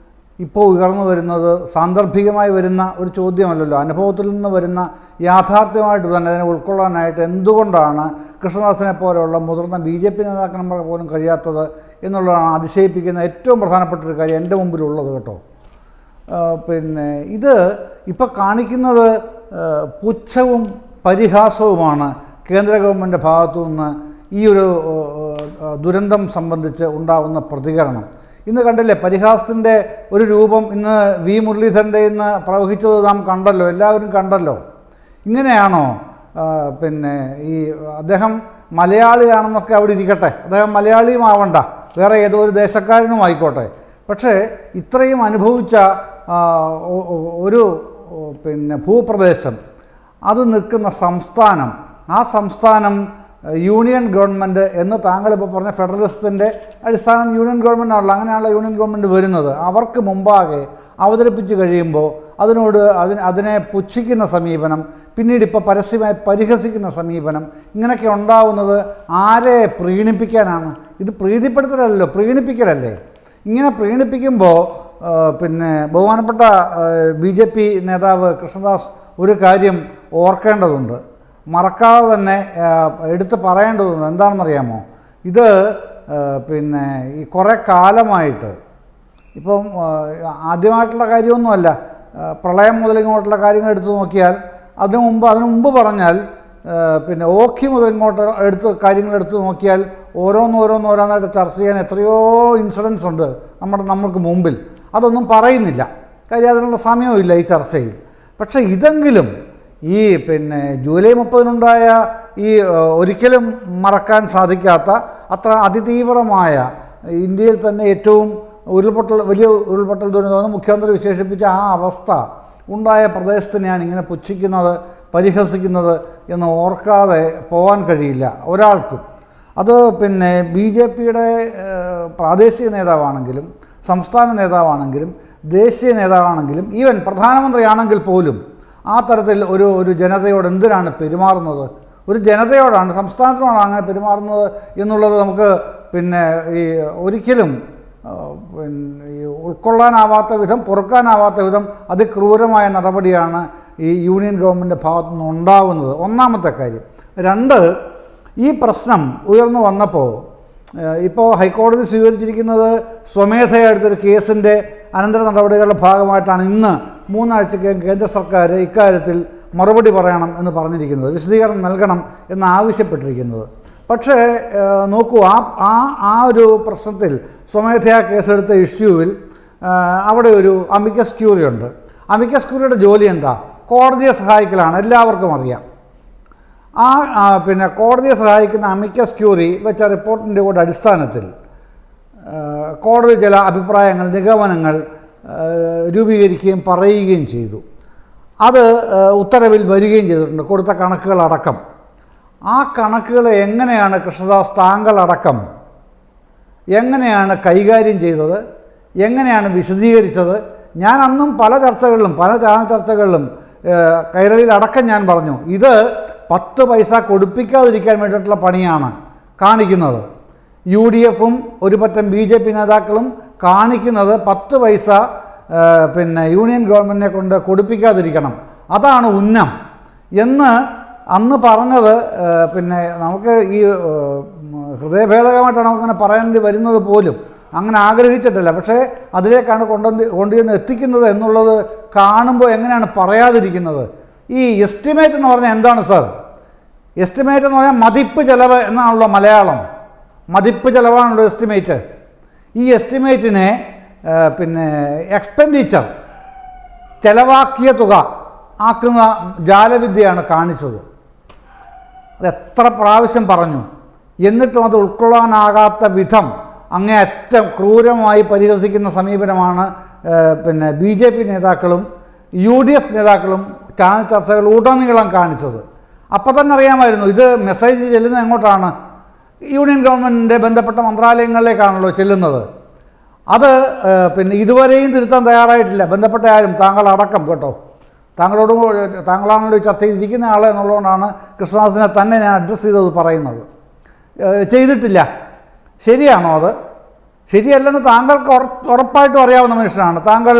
ഇപ്പോൾ ഉയർന്നു വരുന്നത് സാന്ദർഭികമായി വരുന്ന ഒരു ചോദ്യമല്ലല്ലോ. അനുഭവത്തിൽ നിന്ന് വരുന്ന യാഥാർത്ഥ്യമായിട്ട് തന്നെ അതിനെ ഉൾക്കൊള്ളാനായിട്ട് എന്തുകൊണ്ടാണ് കൃഷ്ണദാസിനെ പോലെയുള്ള മുതിർന്ന BJP നേതാക്കന്മാർക്ക് പോലും കഴിയാത്തത് എന്നുള്ളതാണ് അതിശയിപ്പിക്കുന്ന ഏറ്റവും പ്രധാനപ്പെട്ട ഒരു കാര്യം എൻ്റെ മുമ്പിലുള്ളത് കേട്ടോ. ഇത് ഇപ്പോൾ കാണിക്കുന്നത് പുച്ഛവും പരിഹാസവുമാണ് കേന്ദ്ര ഗവൺമെൻറ് ഭാഗത്തു നിന്ന് ഈ ഒരു ദുരന്തം സംബന്ധിച്ച് ഉണ്ടാകുന്ന പ്രതികരണം. ഇന്ന് കണ്ടില്ലേ, പരിഹാസത്തിൻ്റെ ഒരു രൂപം ഇന്ന് V. മുരളീധരൻ്റെ ഇന്ന് പ്രവഹിച്ചത് നാം കണ്ടല്ലോ, എല്ലാവരും കണ്ടല്ലോ. ഇങ്ങനെയാണോ ഈ അദ്ദേഹം മലയാളിയാണെന്നൊക്കെ അവിടെ ഇരിക്കട്ടെ, അദ്ദേഹം മലയാളിയും ആവണ്ട, വേറെ ഏതോ ഒരു ദേശക്കാരനും ആയിക്കോട്ടെ. പക്ഷേ ഇത്രയും അനുഭവിച്ച ഒരു ഭൂപ്രദേശം, അത് നിൽക്കുന്ന സംസ്ഥാനം, ആ സംസ്ഥാനം യൂണിയൻ ഗവൺമെൻറ് എന്ന് താങ്കളിപ്പോൾ പറഞ്ഞ ഫെഡറലിസത്തിൻ്റെ അടിസ്ഥാനം യൂണിയൻ ഗവൺമെൻറ്റാണല്ലോ. അങ്ങനെയാണല്ലോ യൂണിയൻ ഗവൺമെൻറ് വരുന്നത്. അവർക്ക് മുമ്പാകെ അവതരിപ്പിച്ച് കഴിയുമ്പോൾ അതിനെ പുച്ഛിക്കുന്ന സമീപനം, പിന്നീട് ഇപ്പോൾ പരസ്യമായി പരിഹസിക്കുന്ന സമീപനം, ഇങ്ങനെയൊക്കെ ഉണ്ടാവുന്നത് ആരെ പ്രീണിപ്പിക്കാനാണ്? ഇത് പ്രീതിപ്പെടുത്തലല്ലോ, പ്രീണിപ്പിക്കലല്ലേ. ഇങ്ങനെ പ്രീണിപ്പിക്കുമ്പോൾ ബഹുമാനപ്പെട്ട BJP നേതാവ് കൃഷ്ണദാസ് ഒരു കാര്യം ഓർക്കേണ്ടതുണ്ട്, മറക്കാതെ തന്നെ എടുത്ത് പറയേണ്ടതുണ്ട്. എന്താണെന്നറിയാമോ? ഇത് ഈ കുറേ കാലമായിട്ട് ഇപ്പം ആദ്യമായിട്ടുള്ള കാര്യമൊന്നുമല്ല. പ്രളയം മുതൽ ഇങ്ങോട്ടുള്ള കാര്യങ്ങൾ എടുത്തു നോക്കിയാൽ അതിനു മുമ്പ് പറഞ്ഞാൽ പിന്നെ ഓഖി മുതൽ ഇങ്ങോട്ട് കാര്യങ്ങൾ എടുത്തു നോക്കിയാൽ ഓരോന്നോരോന്നായിട്ട് ചർച്ച ചെയ്യാൻ എത്രയോ ഇൻസിഡൻസ് ഉണ്ട് നമുക്ക് മുമ്പിൽ. അതൊന്നും പറയുന്നില്ല, കാര്യം അതിനുള്ള സമയമില്ല ഈ ചർച്ചയിൽ. പക്ഷേ ഇതെങ്കിലും ഈ പിന്നെ ജൂലൈ 30-നുണ്ടായ ഈ ഒരിക്കലും മറക്കാൻ സാധിക്കാത്ത അത്ര അതിതീവ്രമായ ഇന്ത്യയിൽ തന്നെ ഏറ്റവും വലിയ ഉരുൾപൊട്ടൽ ദുരന്തമെന്ന് മുഖ്യമന്ത്രി വിശേഷിപ്പിച്ച ആ അവസ്ഥ ഉണ്ടായ പ്രദേശത്തിനെയാണ് ഇങ്ങനെ പുച്ഛിക്കുന്നത്, പരിഹസിക്കുന്നത് എന്ന് ഓർക്കാതെ പോകാൻ കഴിയില്ല ഒരാൾക്കും. അത് പിന്നെ BJPയുടെ പ്രാദേശിക നേതാവാണെങ്കിലും സംസ്ഥാന നേതാവാണെങ്കിലും ദേശീയ നേതാവാണെങ്കിലും ഈവൻ പ്രധാനമന്ത്രിയാണെങ്കിൽ പോലും ആ തരത്തിൽ ഒരു ജനതയോട് എന്തിനാണ് പെരുമാറുന്നത്? ഒരു ജനതയോടാണ്, സംസ്ഥാനത്തിനോടാണ് അങ്ങനെ പെരുമാറുന്നത് എന്നുള്ളത് നമുക്ക് പിന്നെ ഈ ഒരിക്കലും ഈ ഉൾക്കൊള്ളാനാവാത്ത വിധം, പൊറുക്കാനാവാത്ത വിധം അതിക്രൂരമായ നടപടിയാണ് ഈ യൂണിയൻ ഗവൺമെൻറ്റിൻ്റെ ഭാഗത്തു നിന്ന് ഉണ്ടാവുന്നത്. ഒന്നാമത്തെ കാര്യം. രണ്ട്, ഈ പ്രശ്നം ഉയർന്നു വന്നപ്പോൾ ഇപ്പോൾ ഹൈക്കോടതി സ്വീകരിച്ചിരിക്കുന്നത് സ്വമേധയാ എടുത്തൊരു കേസിൻ്റെ അനന്തര നടപടികളുടെ ഭാഗമായിട്ടാണ് ഇന്ന് 3 ആഴ്ചയ്ക്ക് കേന്ദ്ര സർക്കാർ ഇക്കാര്യത്തിൽ മറുപടി പറയണം എന്ന് പറഞ്ഞിരിക്കുന്നത്, വിശദീകരണം നൽകണം എന്നാവശ്യപ്പെട്ടിരിക്കുന്നത്. പക്ഷേ നോക്കൂ, ആ ഒരു പ്രശ്നത്തിൽ സ്വമേധയാ കേസെടുത്ത ഇഷ്യൂവിൽ അവിടെ ഒരു അമിക്കസ് ക്യൂറി ഉണ്ട്. അമിക്കസ് ക്യൂറിയുടെ ജോലി എന്താ? കോടതിയെ സഹായിക്കലാണ്, എല്ലാവർക്കും അറിയാം. പിന്നെ കോടതിയെ സഹായിക്കുന്ന അമിക്കസ് ക്യൂറി വെച്ച റിപ്പോർട്ടിൻ്റെ കൂടെ അടിസ്ഥാനത്തിൽ കോടതി ചില അഭിപ്രായങ്ങൾ, നിഗമനങ്ങൾ രൂപീകരിക്കുകയും പറയുകയും ചെയ്തു. അത് ഉത്തരവിൽ വരികയും ചെയ്തിട്ടുണ്ട്, കൊടുത്ത കണക്കുകളടക്കം. ആ കണക്കുകൾ എങ്ങനെയാണ് കൃഷ്ണദാസ് താങ്കളടക്കം എങ്ങനെയാണ് കൈകാര്യം ചെയ്തത്, എങ്ങനെയാണ് വിശദീകരിച്ചത്? ഞാൻ അന്നും പല ചാനൽ ചർച്ചകളിലും കൈരളിയിലടക്കം ഞാൻ പറഞ്ഞു, ഇത് 10 പൈസ കൊടുപ്പിക്കാതിരിക്കാൻ വേണ്ടിയിട്ടുള്ള പണിയാണ് കാണിക്കുന്നത്. UDFും ഒരു പറ്റം BJP നേതാക്കളും കാണിക്കുന്നത് 10 പൈസ പിന്നെ യൂണിയൻ ഗവൺമെൻറ്റിനെ കൊണ്ട് കൊടുപ്പിക്കാതിരിക്കണം, അതാണ് ഉന്നം എന്ന് അന്ന് പറഞ്ഞത്. പിന്നെ നമുക്ക് ഈ ഹൃദയഭേദകമായിട്ടാണ് നമുക്കങ്ങനെ പറയേണ്ടി വരുന്നത് പോലും, അങ്ങനെ ആഗ്രഹിച്ചിട്ടില്ല. പക്ഷേ അതിലേക്കാണ് കൊണ്ടുവന്ന് എത്തിക്കുന്നത് എന്നുള്ളത് കാണുമ്പോൾ എങ്ങനെയാണ് പറയാതിരിക്കുന്നത്? ഈ എസ്റ്റിമേറ്റ് എന്ന് പറഞ്ഞാൽ എന്താണ് സാർ? എസ്റ്റിമേറ്റ് എന്ന് പറഞ്ഞാൽ മതിപ്പ് ചെലവ് എന്നാണല്ലോ മലയാളം. മതിപ്പ് ചെലവാണല്ലോ എസ്റ്റിമേറ്റ്. ഈ എസ്റ്റിമേറ്റിനെ പിന്നെ എക്സ്പെൻഡിച്ചർ, ചെലവാക്കിയ തുക ആക്കുന്ന ജാലവിദ്യയാണ് കാണിച്ചത്. അത് എത്ര പ്രാവശ്യം പറഞ്ഞു, എന്നിട്ടും അത് ഉൾക്കൊള്ളാനാകാത്ത വിധം അങ്ങേയറ്റം ക്രൂരമായി പരിഹസിക്കുന്ന സമീപനമാണ് പിന്നെ BJP നേതാക്കളും UDF നേതാക്കളും ചാനൽ ചർച്ചകൾ ഉടനീളം കാണിച്ചത്. അപ്പം തന്നെ അറിയാമായിരുന്നു ഇത് മെസ്സേജ് ചെല്ലുന്നത് എങ്ങോട്ടാണ്? യൂണിയൻ ഗവൺമെൻറ്റിൻ്റെ ബന്ധപ്പെട്ട മന്ത്രാലയങ്ങളിലേക്കാണല്ലോ ചെല്ലുന്നത്. അത് പിന്നെ ഇതുവരെയും തിരുത്താൻ തയ്യാറായിട്ടില്ല ബന്ധപ്പെട്ട ആരും, താങ്കളടക്കം കേട്ടോ. താങ്കളാണല്ലോ ഈ ചർച്ചയിൽ ഇരിക്കുന്ന ആൾ എന്നുള്ളതുകൊണ്ടാണ് കൃഷ്ണദാസിനെ തന്നെ ഞാൻ അഡ്രസ്സ് ചെയ്തത് പറയുന്നത്. ചെയ്തിട്ടില്ല. ശരിയാണോ അത്? ശരിയല്ലെന്ന് താങ്കൾക്ക് ഉറപ്പായിട്ടും അറിയാവുന്ന മനുഷ്യനാണ് താങ്കൾ.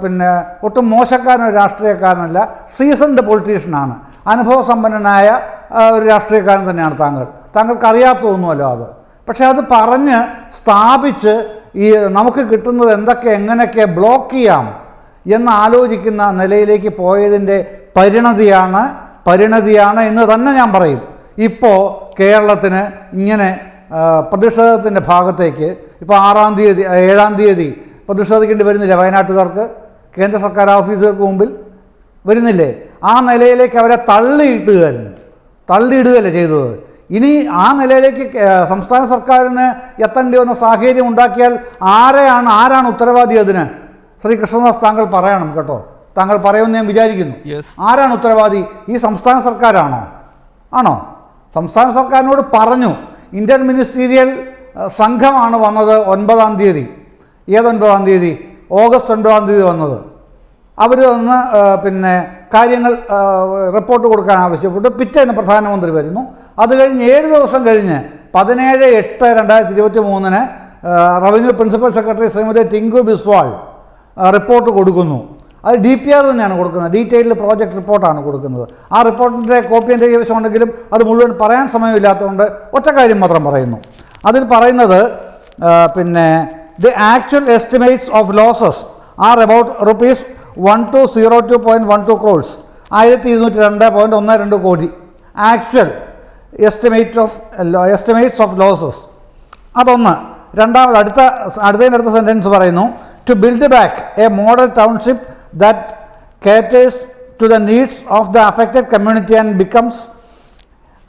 പിന്നെ ഒട്ടും മോശക്കാരനൊരു രാഷ്ട്രീയക്കാരനല്ല, സീസൺഡ് പൊളിറ്റീഷ്യനാണ്, അനുഭവസമ്പന്നനായ ഒരു രാഷ്ട്രീയക്കാരൻ തന്നെയാണ് താങ്കൾക്ക് അറിയാത്തതൊന്നുമല്ലോ അത്. പക്ഷേ അത് പറഞ്ഞ് സ്ഥാപിച്ച് ഈ നമുക്ക് കിട്ടുന്നത് എങ്ങനെയൊക്കെ ബ്ലോക്ക് ചെയ്യാം എന്നാലോചിക്കുന്ന നിലയിലേക്ക് പോയതിൻ്റെ പരിണതിയാണ് എന്ന് തന്നെ ഞാൻ പറയും. ഇപ്പോൾ കേരളത്തിന് ഇങ്ങനെ പ്രതിഷേധത്തിൻ്റെ ഭാഗത്തേക്ക് ഇപ്പോൾ 7-ാം തീയതി പ്രതിഷേധിക്കേണ്ടി വരുന്നില്ല വയനാട്ടുകാർക്ക്? കേന്ദ്ര സർക്കാർ ഓഫീസുകൾക്ക് മുമ്പിൽ വരുന്നില്ലേ? ആ നിലയിലേക്ക് അവരെ തള്ളിയിടുകയല്ലേ ചെയ്തത്. ഇനി ആ നിലയിലേക്ക് സംസ്ഥാന സർക്കാരിന് എത്തേണ്ടി വന്ന സാഹചര്യം ഉണ്ടാക്കിയാൽ ആരാണ് ഉത്തരവാദി അതിന്? ശ്രീ കൃഷ്ണദാസ് താങ്കൾ പറയണം കേട്ടോ. താങ്കൾ പറയുമെന്ന് ഞാൻ വിചാരിക്കുന്നു. ആരാണ് ഉത്തരവാദി? ഈ സംസ്ഥാന സർക്കാരാണോ? സംസ്ഥാന സർക്കാരിനോട് പറഞ്ഞു. ഇന്ത്യൻ മിനിസ്റ്റീരിയൽ സംഘമാണ് വന്നത് 9-ാം തീയതി. ഏത് 9-ാം തീയതി? ഓഗസ്റ്റ് 9-ാം തീയതി വന്നത്. അവർ വന്ന് പിന്നെ കാര്യങ്ങൾ റിപ്പോർട്ട് കൊടുക്കാൻ ആവശ്യപ്പെട്ടു. പിറ്റേന്ന് പ്രധാനമന്ത്രി വരുന്നു. അത് കഴിഞ്ഞ് 7 ദിവസം കഴിഞ്ഞ് 17/8/2023 revenue principal secretary Shrimati Tinku Biswal report കൊടുക്കുന്നു. അത് DPR തന്നെയാണ് കൊടുക്കുന്നത്, ഡീറ്റെയിൽഡ് പ്രോജക്റ്റ് റിപ്പോർട്ടാണ് കൊടുക്കുന്നത്. ആ റിപ്പോർട്ടിൻ്റെ കോപ്പി എൻ്റെ കൈവശം ഉണ്ടെങ്കിലും അത് മുഴുവൻ പറയാൻ സമയമില്ലാത്തതുകൊണ്ട് ഒറ്റ കാര്യം മാത്രം പറയുന്നു. അതിൽ പറയുന്നത് പിന്നെ the actual estimates of losses are about rupees 1202.12 crores. 1202.12 കോടി ആക്ച്വൽ എസ്റ്റിമേറ്റ്സ് ഓഫ് ലോസസ്. അതൊന്ന്. രണ്ടാമത് അടുത്തതിനടുത്ത സെൻറ്റൻസ് പറയുന്നു, to build back a model township that caters to the needs of the affected community and becomes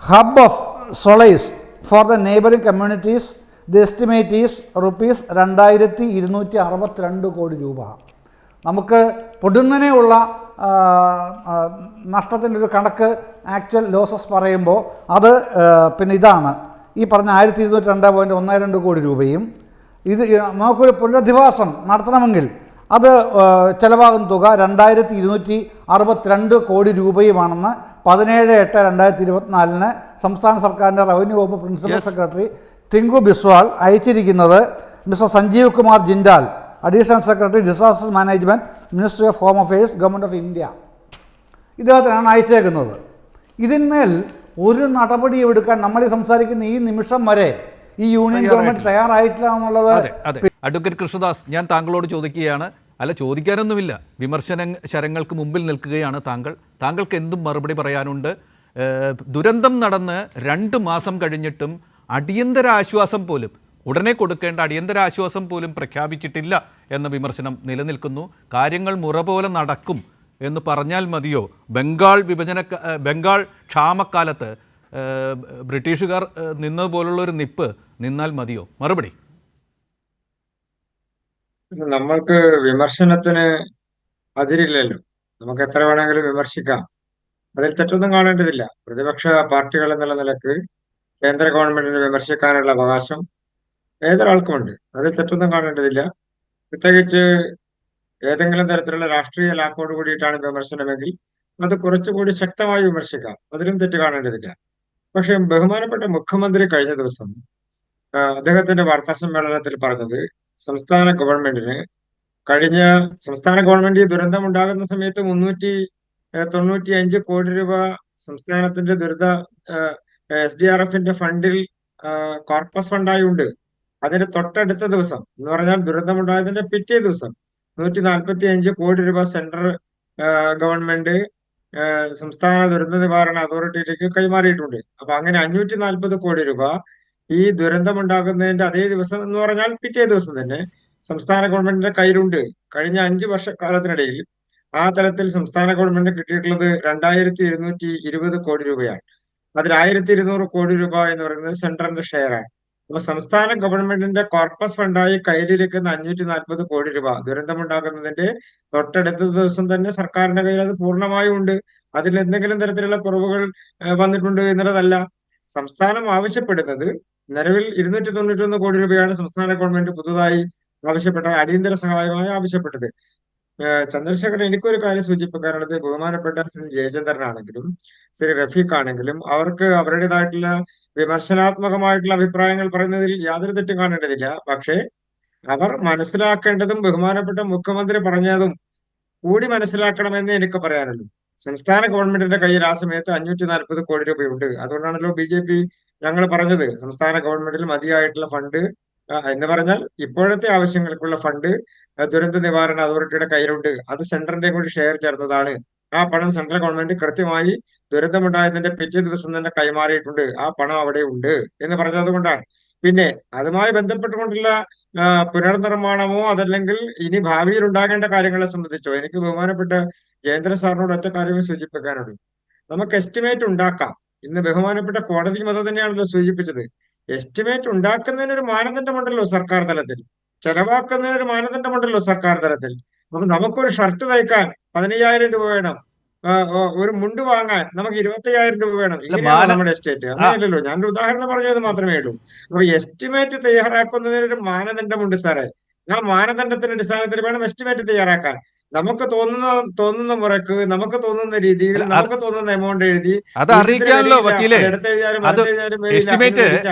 hub of solace for the neighboring communities. The estimate is rupees 2262 കോടി രൂപ. നമുക്ക് പൊടുന്നനെയുള്ള നഷ്ടത്തിൻ്റെ ഒരു കണക്ക് actual losses പറയുമ്പോൾ അത് പിന്നെ ഇതാണ് ഈ പറഞ്ഞ 1202.12 കോടി രൂപയും. ഇത് നമുക്കൊരു പുനരധിവാസം നടത്തണമെങ്കിൽ അത് ചിലവാകുന്ന തുക 2262 കോടി രൂപയുമാണെന്ന് 17/8/2024 സംസ്ഥാന സർക്കാരിൻ്റെ റവന്യൂ വകുപ്പ് പ്രിൻസിപ്പൽ സെക്രട്ടറി ടിങ്കു ബിസ്വാൾ അയച്ചിരിക്കുന്നത് mister Sanjeev Kumar Jindal, additional secretary disaster management, ministry of home affairs, government of India, ഇദ്ദേഹത്തിനാണ് അയച്ചേക്കുന്നത്. ഇതിന്മേൽ ഒരു നടപടി എടുക്കാൻ നമ്മൾ ഈ സംസാരിക്കുന്ന ഈ നിമിഷം വരെ ഈ യൂണിയൻ ഗവൺമെൻറ് തയ്യാറായിട്ടില്ല എന്നുള്ളത്. അഡ്വക്കേറ്റ് കൃഷ്ണദാസ്, ഞാൻ താങ്കളോട് ചോദിക്കുകയാണ്, അല്ല ചോദിക്കാനൊന്നുമില്ല, ശരങ്ങൾക്ക് മുമ്പിൽ നിൽക്കുകയാണ് താങ്കൾക്ക് എന്തും മറുപടി പറയാനുണ്ട്. ദുരന്തം നടന്ന് 2 മാസം കഴിഞ്ഞിട്ടും അടിയന്തര ആശ്വാസം പോലും, ഉടനെ കൊടുക്കേണ്ട അടിയന്തര ആശ്വാസം പോലും പ്രഖ്യാപിച്ചിട്ടില്ല എന്ന വിമർശനം നിലനിൽക്കുന്നു. കാര്യങ്ങൾ മുറ പോലെ നടക്കും എന്ന് പറഞ്ഞാൽ മതിയോ? ബംഗാൾ ക്ഷാമക്കാലത്ത് ബ്രിട്ടീഷുകാർ നിന്നതുപോലുള്ളൊരു നിപ്പ് നിന്നാൽ മതിയോ? മറുപടി. നമ്മൾക്ക് വിമർശനത്തിന് അതിരില്ലല്ലോ. നമുക്ക് എത്ര വേണമെങ്കിലും വിമർശിക്കാം. അതിൽ തെറ്റൊന്നും കാണേണ്ടതില്ല. പ്രതിപക്ഷ പാർട്ടികൾ എന്നുള്ള നിലക്ക് കേന്ദ്ര ഗവൺമെന്റിനെ വിമർശിക്കാനുള്ള അവകാശം ഏതൊരാൾക്കുമുണ്ട്. അതിൽ തെറ്റൊന്നും കാണേണ്ടതില്ല. പ്രത്യേകിച്ച് ഏതെങ്കിലും തരത്തിലുള്ള രാഷ്ട്രീയ ലാക്കോട് കൂടിയിട്ടാണ് വിമർശനമെങ്കിൽ അത് കുറച്ചുകൂടി ശക്തമായി വിമർശിക്കാം. അതിലും തെറ്റ് കാണേണ്ടതില്ല. പക്ഷെ ബഹുമാനപ്പെട്ട മുഖ്യമന്ത്രി കഴിഞ്ഞ ദിവസം അദ്ദേഹത്തിന്റെ വാർത്താ സമ്മേളനത്തിൽ പറഞ്ഞത് സംസ്ഥാന ഗവൺമെന്റ് ഈ ദുരന്തം ഉണ്ടാകുന്ന സമയത്ത് 395 കോടി രൂപ സംസ്ഥാനത്തിന്റെ SDRFന്റെ ഫണ്ടിൽ കോർപ്പസ് ഫണ്ടായി ഉണ്ട്. അതിന്റെ തൊട്ടടുത്ത ദിവസം എന്ന് പറഞ്ഞാൽ ദുരന്തമുണ്ടായതിന്റെ പിറ്റേ ദിവസം 145 കോടി രൂപ സെൻട്രൽ ഗവൺമെന്റ് സംസ്ഥാന ദുരന്ത നിവാരണ അതോറിറ്റിയിലേക്ക് കൈമാറിയിട്ടുണ്ട്. അപ്പൊ അങ്ങനെ 540 കോടി രൂപ ഈ ദുരന്തമുണ്ടാകുന്നതിന്റെ അതേ ദിവസം എന്ന് പറഞ്ഞാൽ പിറ്റേ ദിവസം തന്നെ സംസ്ഥാന ഗവൺമെന്റിന്റെ കയ്യിലുണ്ട്. കഴിഞ്ഞ 5 വർഷക്കാലത്തിനിടയിൽ ആ തലത്തിൽ സംസ്ഥാന ഗവൺമെന്റ് കിട്ടിയിട്ടുള്ളത് 2220 കോടി രൂപയാണ്. അതിൽ 1200 കോടി രൂപ എന്ന് പറയുന്നത് സെൻട്രലിന്റെ ഷെയറാണ്. അപ്പൊ സംസ്ഥാന ഗവൺമെന്റിന്റെ കോർപ്പസ് ഫണ്ടായി കയ്യിലിരിക്കുന്ന 540 കോടി രൂപ ദുരന്തമുണ്ടാകുന്നതിന്റെ തൊട്ടടുത്ത ദിവസം തന്നെ സർക്കാരിന്റെ കയ്യിൽ അത് പൂർണ്ണമായും ഉണ്ട്. അതിൽ എന്തെങ്കിലും തരത്തിലുള്ള കുറവുകൾ വന്നിട്ടുണ്ട് എന്നുള്ളതല്ല. സംസ്ഥാനം ആവശ്യപ്പെടുന്നത് നിലവിൽ 291 കോടി രൂപയാണ് സംസ്ഥാന ഗവൺമെന്റ് പുതുതായി ആവശ്യപ്പെട്ട അടിയന്തര സഹായമായി ആവശ്യപ്പെട്ടത്. ചന്ദ്രശേഖരൻ, എനിക്കൊരു കാര്യം സൂചിപ്പിക്കാനുള്ളത്, ബഹുമാനപ്പെട്ട ശ്രീ ജയചന്ദ്രനാണെങ്കിലും ശ്രീ റഫീഖ് ആണെങ്കിലും അവർക്ക് അവരുടേതായിട്ടുള്ള വിമർശനാത്മകമായിട്ടുള്ള അഭിപ്രായങ്ങൾ പറയുന്നതിൽ യാതൊരു തെറ്റും കാണേണ്ടതില്ല. പക്ഷേ അവർ മനസ്സിലാക്കേണ്ടതും ബഹുമാനപ്പെട്ട മുഖ്യമന്ത്രി പറഞ്ഞതും കൂടി മനസ്സിലാക്കണമെന്ന് എനിക്ക് പറയാനുള്ളൂ. സംസ്ഥാന ഗവൺമെന്റിന്റെ കയ്യിൽ ആ സമയത്ത് 540 കോടി രൂപയുണ്ട്. അതുകൊണ്ടാണല്ലോ BJP ഞങ്ങൾ പറഞ്ഞത് സംസ്ഥാന ഗവൺമെന്റിൽ മതിയായിട്ടുള്ള ഫണ്ട് എന്ന് പറഞ്ഞാൽ ഇപ്പോഴത്തെ ആവശ്യങ്ങൾക്കുള്ള ഫണ്ട് ദുരന്ത നിവാരണ അതോറിറ്റിയുടെ കയ്യിലുണ്ട്. അത് സെൻട്രലിന്റെ കൂടി ഷെയർ ചേർന്നതാണ്. ആ പണം സെൻട്രൽ ഗവൺമെന്റ് കൃത്യമായി ദുരന്തമുണ്ടായതിന്റെ പിറ്റേ ദിവസം തന്നെ കൈമാറിയിട്ടുണ്ട്. ആ പണം അവിടെ ഉണ്ട് എന്ന് പറഞ്ഞത് കൊണ്ടാണ്. പിന്നെ അതുമായി ബന്ധപ്പെട്ടുകൊണ്ടുള്ള പുനർനിർമ്മാണമോ അതല്ലെങ്കിൽ ഇനി ഭാവിയിൽ ഉണ്ടാകേണ്ട കാര്യങ്ങളെ സംബന്ധിച്ചോ എനിക്ക് ബഹുമാനപ്പെട്ട ജയേന്ദ്ര സാറിനോട് ഒറ്റ കാര്യമേ സൂചിപ്പിക്കാനുള്ളൂ. നമുക്ക് എസ്റ്റിമേറ്റ് ഉണ്ടാക്കാം. ഇന്ന് ബഹുമാനപ്പെട്ട കോടതിയും അത് തന്നെയാണല്ലോ സൂചിപ്പിച്ചത്. എസ്റ്റിമേറ്റ് ഉണ്ടാക്കുന്നതിനൊരു മാനദണ്ഡമുണ്ടല്ലോ സർക്കാർ തലത്തിൽ, ചെലവാക്കുന്നതിനൊരു മാനദണ്ഡമുണ്ടല്ലോ സർക്കാർ തലത്തിൽ. അപ്പൊ നമുക്കൊരു ഷർട്ട് തയ്ക്കാൻ 15,000 രൂപ വേണം, ഒരു മുണ്ട് വാങ്ങാൻ നമുക്ക് 25,000 രൂപ വേണം. ഇങ്ങനെയാണ് നമ്മുടെ എസ്റ്റേറ്റ്. അങ്ങനെയല്ലല്ലോ. ഞാനൊരു ഉദാഹരണം പറഞ്ഞത് മാത്രമേ ഉള്ളൂ. അപ്പൊ എസ്റ്റിമേറ്റ് തയ്യാറാക്കുന്നതിനൊരു മാനദണ്ഡമുണ്ട് സാറേ. ആ മാനദണ്ഡത്തിന്റെ അടിസ്ഥാനത്തിൽ വേണം എസ്റ്റിമേറ്റ് തയ്യാറാക്കാൻ. നമുക്ക് തോന്നുന്ന മുറക്ക്, നമുക്ക് തോന്നുന്ന രീതിയിൽ, നമുക്ക് തോന്നുന്ന എമൗണ്ട് എഴുതി അത് അറിയിക്കാമല്ലോ വക്കീലെ. എസ്റ്റിമേറ്റ്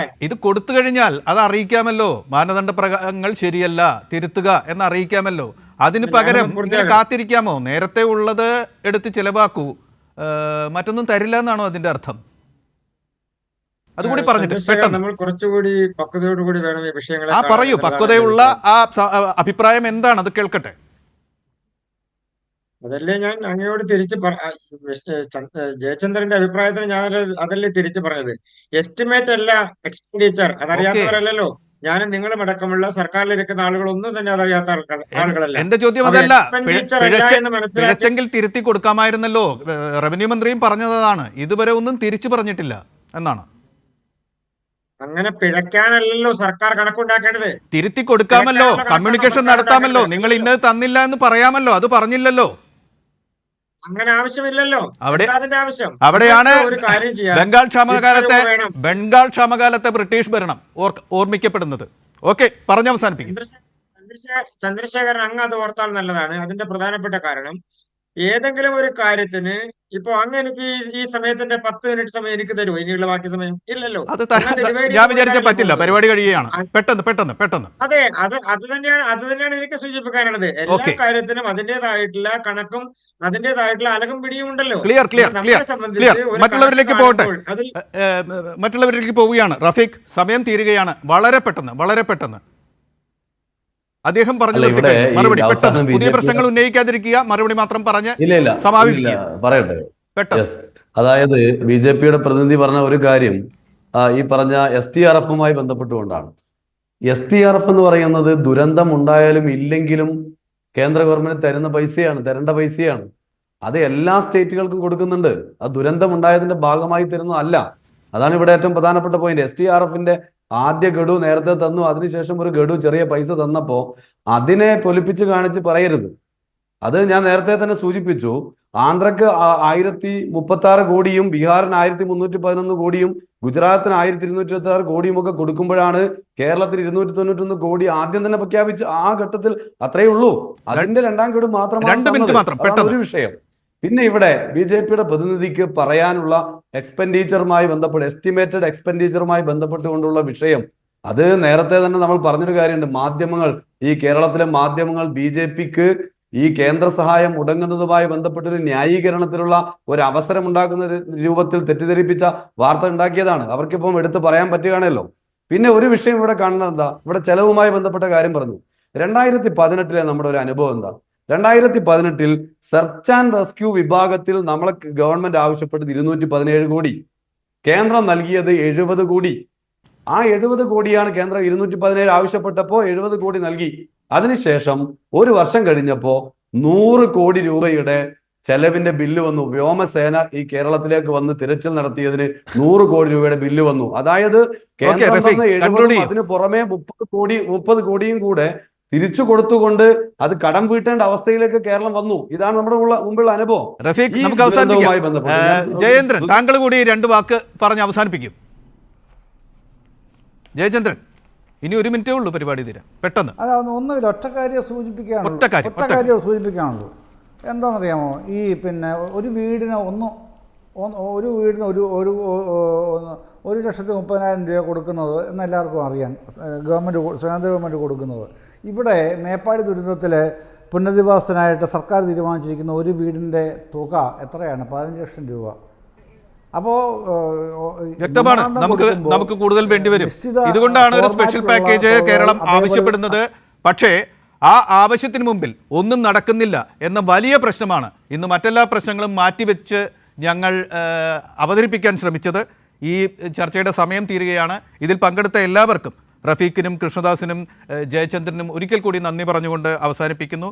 ഇത് കൊടുത്തു കഴിഞ്ഞാൽ അത് അറിയിക്കാമല്ലോ. മാനദണ്ഡ പ്രകാരങ്ങൾ ശരിയല്ല, തിരുത്തുക എന്ന് അറിയിക്കാമല്ലോ. അതിന് പകരം ഇങ്ങനെ കാത്തിരിക്കാമോ? നേരത്തെ ഉള്ളത് എടുത്ത് ചിലവാക്കൂ, മറ്റൊന്നും തരില്ല എന്നാണോ അതിന്റെ അർത്ഥം? അതുകൂടി പറഞ്ഞിട്ട് ചന്ദ്രശേഖരൻ, പെട്ടെന്ന് നമ്മൾ കുറച്ചുകൂടി പക്വതയോടുകൂടി വേണം ഈ വിഷയങ്ങളെ ആ കാണാൻ പറയൂ, എന്നുള്ളതാണ് പക്വതയുള്ള എനിക്ക്. അഭിപ്രായം എന്താണ്, അത് കേൾക്കട്ടെ. അതല്ലേ ഞാൻ അങ്ങയോട് ജയചന്ദ്രന്റെ അഭിപ്രായത്തിന് ഞാൻ അതല്ലേ തിരിച്ചു പറഞ്ഞത്. എസ്റ്റിമേറ്റ് അല്ല എക്സ്പെൻഡിച്ചർ. ഓക്കെ, അതറിയാത്തവരല്ലല്ലോ ഞാനും നിങ്ങളും അടക്കമുള്ള സർക്കാരിലിരിക്കുന്ന ആളുകളൊന്നും തന്നെ അതറിയാത്ത ആളുകളല്ല. എന്റെ ചോദ്യം അത് അതല്ല. എക്സ്പെൻഡിച്ചർ അല്ല എന്ന് മനസ്സിലാക്കി പിഴച്ചെങ്കിൽ തിരുത്തി കൊടുക്കാമായിരുന്നല്ലോ. റവന്യൂ മന്ത്രിയും പറഞ്ഞതാണ്, ഇതുവരെ ഒന്നും തിരിച്ചു പറഞ്ഞിട്ടില്ല എന്നാണ്. അങ്ങനെ പിഴയ്ക്കാനല്ലല്ലോ സർക്കാർ കണക്കുണ്ടാക്കേണ്ടത്. തിരുത്തി കൊടുക്കാമല്ലോ, പിഴയ്ക്കാനുള്ള കമ്മ്യൂണിക്കേഷൻ കണക്കാണ് നടത്താമല്ലോ. ഉണ്ടാക്കേണ്ടത്. നിങ്ങൾ ഇന്നത് തന്നില്ല എന്ന് പറയാമല്ലോ, അത് പറഞ്ഞില്ലല്ലോ. അങ്ങനെ ആവശ്യമില്ലല്ലോ. അവിടെ എന്താ അതിന്റെ ആവശ്യം? അവിടെയാണ് നിങ്ങൾക്ക് ഒരു കാര്യം ചെയ്യാം. ബംഗാൾ ക്ഷാമകാലത്തെ ഇത്ര രൂപ വേണം. ബംഗാൾ ക്ഷാമകാലത്തെ ബ്രിട്ടീഷ് ഭരണം ഓർമ്മിക്കപ്പെടുന്നത്. ഓക്കെ, പറഞ്ഞ് അവസാനിപ്പിക്കും. ചന്ദ്രശേഖരൻ, അങ്ങ് അത് ഓർത്താൽ നല്ലതാണ്. അതിന്റെ പ്രധാനപ്പെട്ട കാരണം, ഏതെങ്കിലും ഒരു കാര്യത്തിന് ഇപ്പൊ അങ്ങ് എനിക്ക് ഈ സമയത്തിന്റെ 10 മിനിറ്റ് സമയം എനിക്ക് തരുമോ? ഇനിയുള്ള ബാക്കി സമയം ഇല്ലല്ലോ. അത് അങ്ങ് divide ഞാൻ ചെയ്ത് വിചാരിച്ച കൊണ്ടാണ് പറ്റില്ല, പോകുന്നത്. പരിപാടി കഴിയുകയാണ്. പെട്ടെന്ന് അതെ, അത് തന്നെയാണ് എനിക്ക് സൂചിപ്പിക്കാനുള്ളത്. എല്ലാ ഓക്കെ, കാര്യത്തിനും അതിൻ്റെതായിട്ടുള്ള കണക്കും അതിൻ്റെതായിട്ടുള്ള അലകും പിടിയും ഉണ്ടല്ലോ. ക്ലിയർ. നമ്മളെ സംബന്ധിച്ച് ഒരു മറ്റുള്ളവരിലേക്ക് കണക്ക് പോകട്ടെ, കാണുമ്പോൾ അതിൽ മറ്റുള്ളവരിലേക്ക് പോവുകയാണ്. റഫീഖ്, സമയം തീരുകയാണ്. വളരെ പെട്ടെന്ന് അദ്ദേഹം പറഞ്ഞു അല്ല, ഇവിടെ നിർത്തിക്കഴിഞ്ഞു. ഈ മറുപടി പെട്ടെന്ന്. അവസാനം പുതിയ BJP പ്രശ്നങ്ങൾ ഉന്നയിക്കാതിരിക്കുക, മറുപടി മാത്രം പറഞ്ഞ് ഇല്ല സമാപിപ്പിക്കുക. പറയട്ടെ. പെട്ടെന്ന്. യെസ്, അതായത് BJPയുടെ പ്രതിനിധി പറഞ്ഞ ഒരു കാര്യം ഈ പറഞ്ഞ STRF-മായി ബന്ധപ്പെട്ടുകൊണ്ടാണ്. STRF എന്ന് പറയുന്നത് ദുരന്തം ഉണ്ടായാലും ഇല്ലെങ്കിലും കേന്ദ്ര ഗവൺമെന്റ് തരേണ്ട പൈസയാണ്. അത് എല്ലാ സ്റ്റേറ്റുകൾക്കും കൊടുക്കുന്നുണ്ട്. അത് ദുരന്തം ഉണ്ടായതിന്റെ ഭാഗമായി തരുന്നതല്ല. അതാണ് ഇവിടെ ഏറ്റവും പ്രധാനപ്പെട്ട പോയിന്റ്. STRF-ന്റെ ആദ്യ ഗഡു നേരത്തെ തന്നു, അതിനുശേഷം ഒരു ഗഡു ചെറിയ പൈസ തന്നപ്പോ അതിനെ പൊലിപ്പിച്ച് കാണിച്ച് പറയരുത്. അത് ഞാൻ നേരത്തെ തന്നെ സൂചിപ്പിച്ചു. ആന്ധ്രക്ക് 1036 കോടിയും ബീഹാറിന് 1311 കോടിയും ഗുജറാത്തിന് 1226 കോടിയും ഒക്കെ കൊടുക്കുമ്പോഴാണ് കേരളത്തിൽ 291 കോടി ആദ്യം തന്നെ പ്രഖ്യാപിച്ച് ആ ഘട്ടത്തിൽ അത്രയേ ഉള്ളൂ. അതിന്റെ രണ്ടാം ഗഡു മാത്രമാണ് ഒരു വിഷയം. പിന്നെ ഇവിടെ BJPയുടെ പ്രതിനിധിക്ക് പറയാനുള്ള എസ്റ്റിമേറ്റഡ് എക്സ്പെൻഡിച്ചറുമായി ബന്ധപ്പെട്ടുകൊണ്ടുള്ള വിഷയം, അത് നേരത്തെ തന്നെ നമ്മൾ പറഞ്ഞൊരു കാര്യമുണ്ട്. ഈ കേരളത്തിലെ മാധ്യമങ്ങൾ BJPക്ക് ഈ കേന്ദ്ര സഹായം മുടങ്ങുന്നതുമായി ബന്ധപ്പെട്ടൊരു ന്യായീകരണത്തിലുള്ള ഒരു അവസരം ഉണ്ടാക്കുന്ന രൂപത്തിൽ തെറ്റിദ്ധരിപ്പിച്ച വാർത്ത ഉണ്ടാക്കിയതാണ്. അവർക്കിപ്പം എടുത്ത് പറയാൻ പറ്റുകയാണല്ലോ. പിന്നെ ഒരു വിഷയം ഇവിടെ കാണുന്നത് എന്താ, ഇവിടെ ചെലവുമായി ബന്ധപ്പെട്ട കാര്യം പറഞ്ഞു. 2018 നമ്മുടെ ഒരു അനുഭവം എന്താ? 2018 സെർച്ച് ആൻഡ് റെസ്ക്യൂ വിഭാഗത്തിൽ നമ്മളെ ഗവൺമെന്റ് ആവശ്യപ്പെട്ടത് 217 കോടി, കേന്ദ്രം നൽകിയത് 70 കോടി. ആ 70 കോടിയാണ് കേന്ദ്രം 217 ആവശ്യപ്പെട്ടപ്പോ 70 കോടി നൽകി. അതിനുശേഷം ഒരു വർഷം കഴിഞ്ഞപ്പോ 100 കോടി രൂപയുടെ ചെലവിന്റെ ബില്ല് വന്നു. വ്യോമസേന ഈ കേരളത്തിലേക്ക് വന്ന് തിരച്ചിൽ നടത്തിയതിന് 100 കോടി രൂപയുടെ ബില്ല് വന്നു. അതായത് കേന്ദ്രം തന്ന 70, അതിന് പുറമെ 30 കോടിയും കൂടെ തിരിച്ചു കൊടുത്തുകൊണ്ട് അത് കടം വീട്ടേണ്ട അവസ്ഥയിലേക്ക് കേരളം വന്നു. ഇതാണ് നമ്മുടെ മുമ്പുള്ള അനുഭവം. റഫീഖ്, നമുക്ക് അവസാനിപ്പിക്കാം. ജയേന്ദ്രൻ, താങ്കൾ കൂടി 2 വാക്ക് പറഞ്ഞ് അവസാനിപ്പിക്കും. ജയചന്ദ്രൻ, ഇനി 1 മിനിറ്റേ ഉള്ളൂ പരിപാടി തീരാൻ. പെട്ടെന്ന്. അല്ല, ഒന്നുമില്ല, ഒറ്റ കാര്യം സൂചിപ്പിക്കാനുള്ളൂ. എന്താണെന്നറിയാമോ, ഈ പിന്നെ ഒരു വീടിന് 1,30,000 രൂപ കൊടുക്കുന്നത് എന്ന് എല്ലാവർക്കും അറിയാം. കേന്ദ്ര ഗവൺമെൻറ് കൊടുക്കുന്നത്. ഇവിടെ മേപ്പാടി ദുരന്തത്തിൽ പുനരധിവാസത്തിനായിട്ട് സർക്കാർ തീരുമാനിച്ചിരിക്കുന്ന ഒരു വീടിൻ്റെ തുക എത്രയാണ്? 15 ലക്ഷം രൂപ. അപ്പോൾ വ്യക്തമാണ്, നമുക്ക് കൂടുതൽ വേണ്ടിവരും. ഇതുകൊണ്ടാണ് ഒരു സ്പെഷ്യൽ പാക്കേജ് കേരളം ആവശ്യപ്പെടുന്നത്. പക്ഷേ ആ ആവശ്യത്തിന് മുമ്പിൽ ഒന്നും നടക്കുന്നില്ല എന്ന വലിയ പ്രശ്നമാണ് ഇന്ന് മറ്റെല്ലാ പ്രശ്നങ്ങളും മാറ്റിവെച്ച് ഞങ്ങൾ അവതരിപ്പിക്കാൻ ശ്രമിച്ചത്. ഈ ചർച്ചയുടെ സമയം തീരുകയാണ്. ഇതിൽ പങ്കെടുത്ത എല്ലാവർക്കും, റഫീഖിനും കൃഷ്ണദാസിനും ജയചന്ദ്രനും ഒരിക്കൽ കൂടി നന്ദി പറഞ്ഞുകൊണ്ട് അവസാനിപ്പിക്കുന്നു.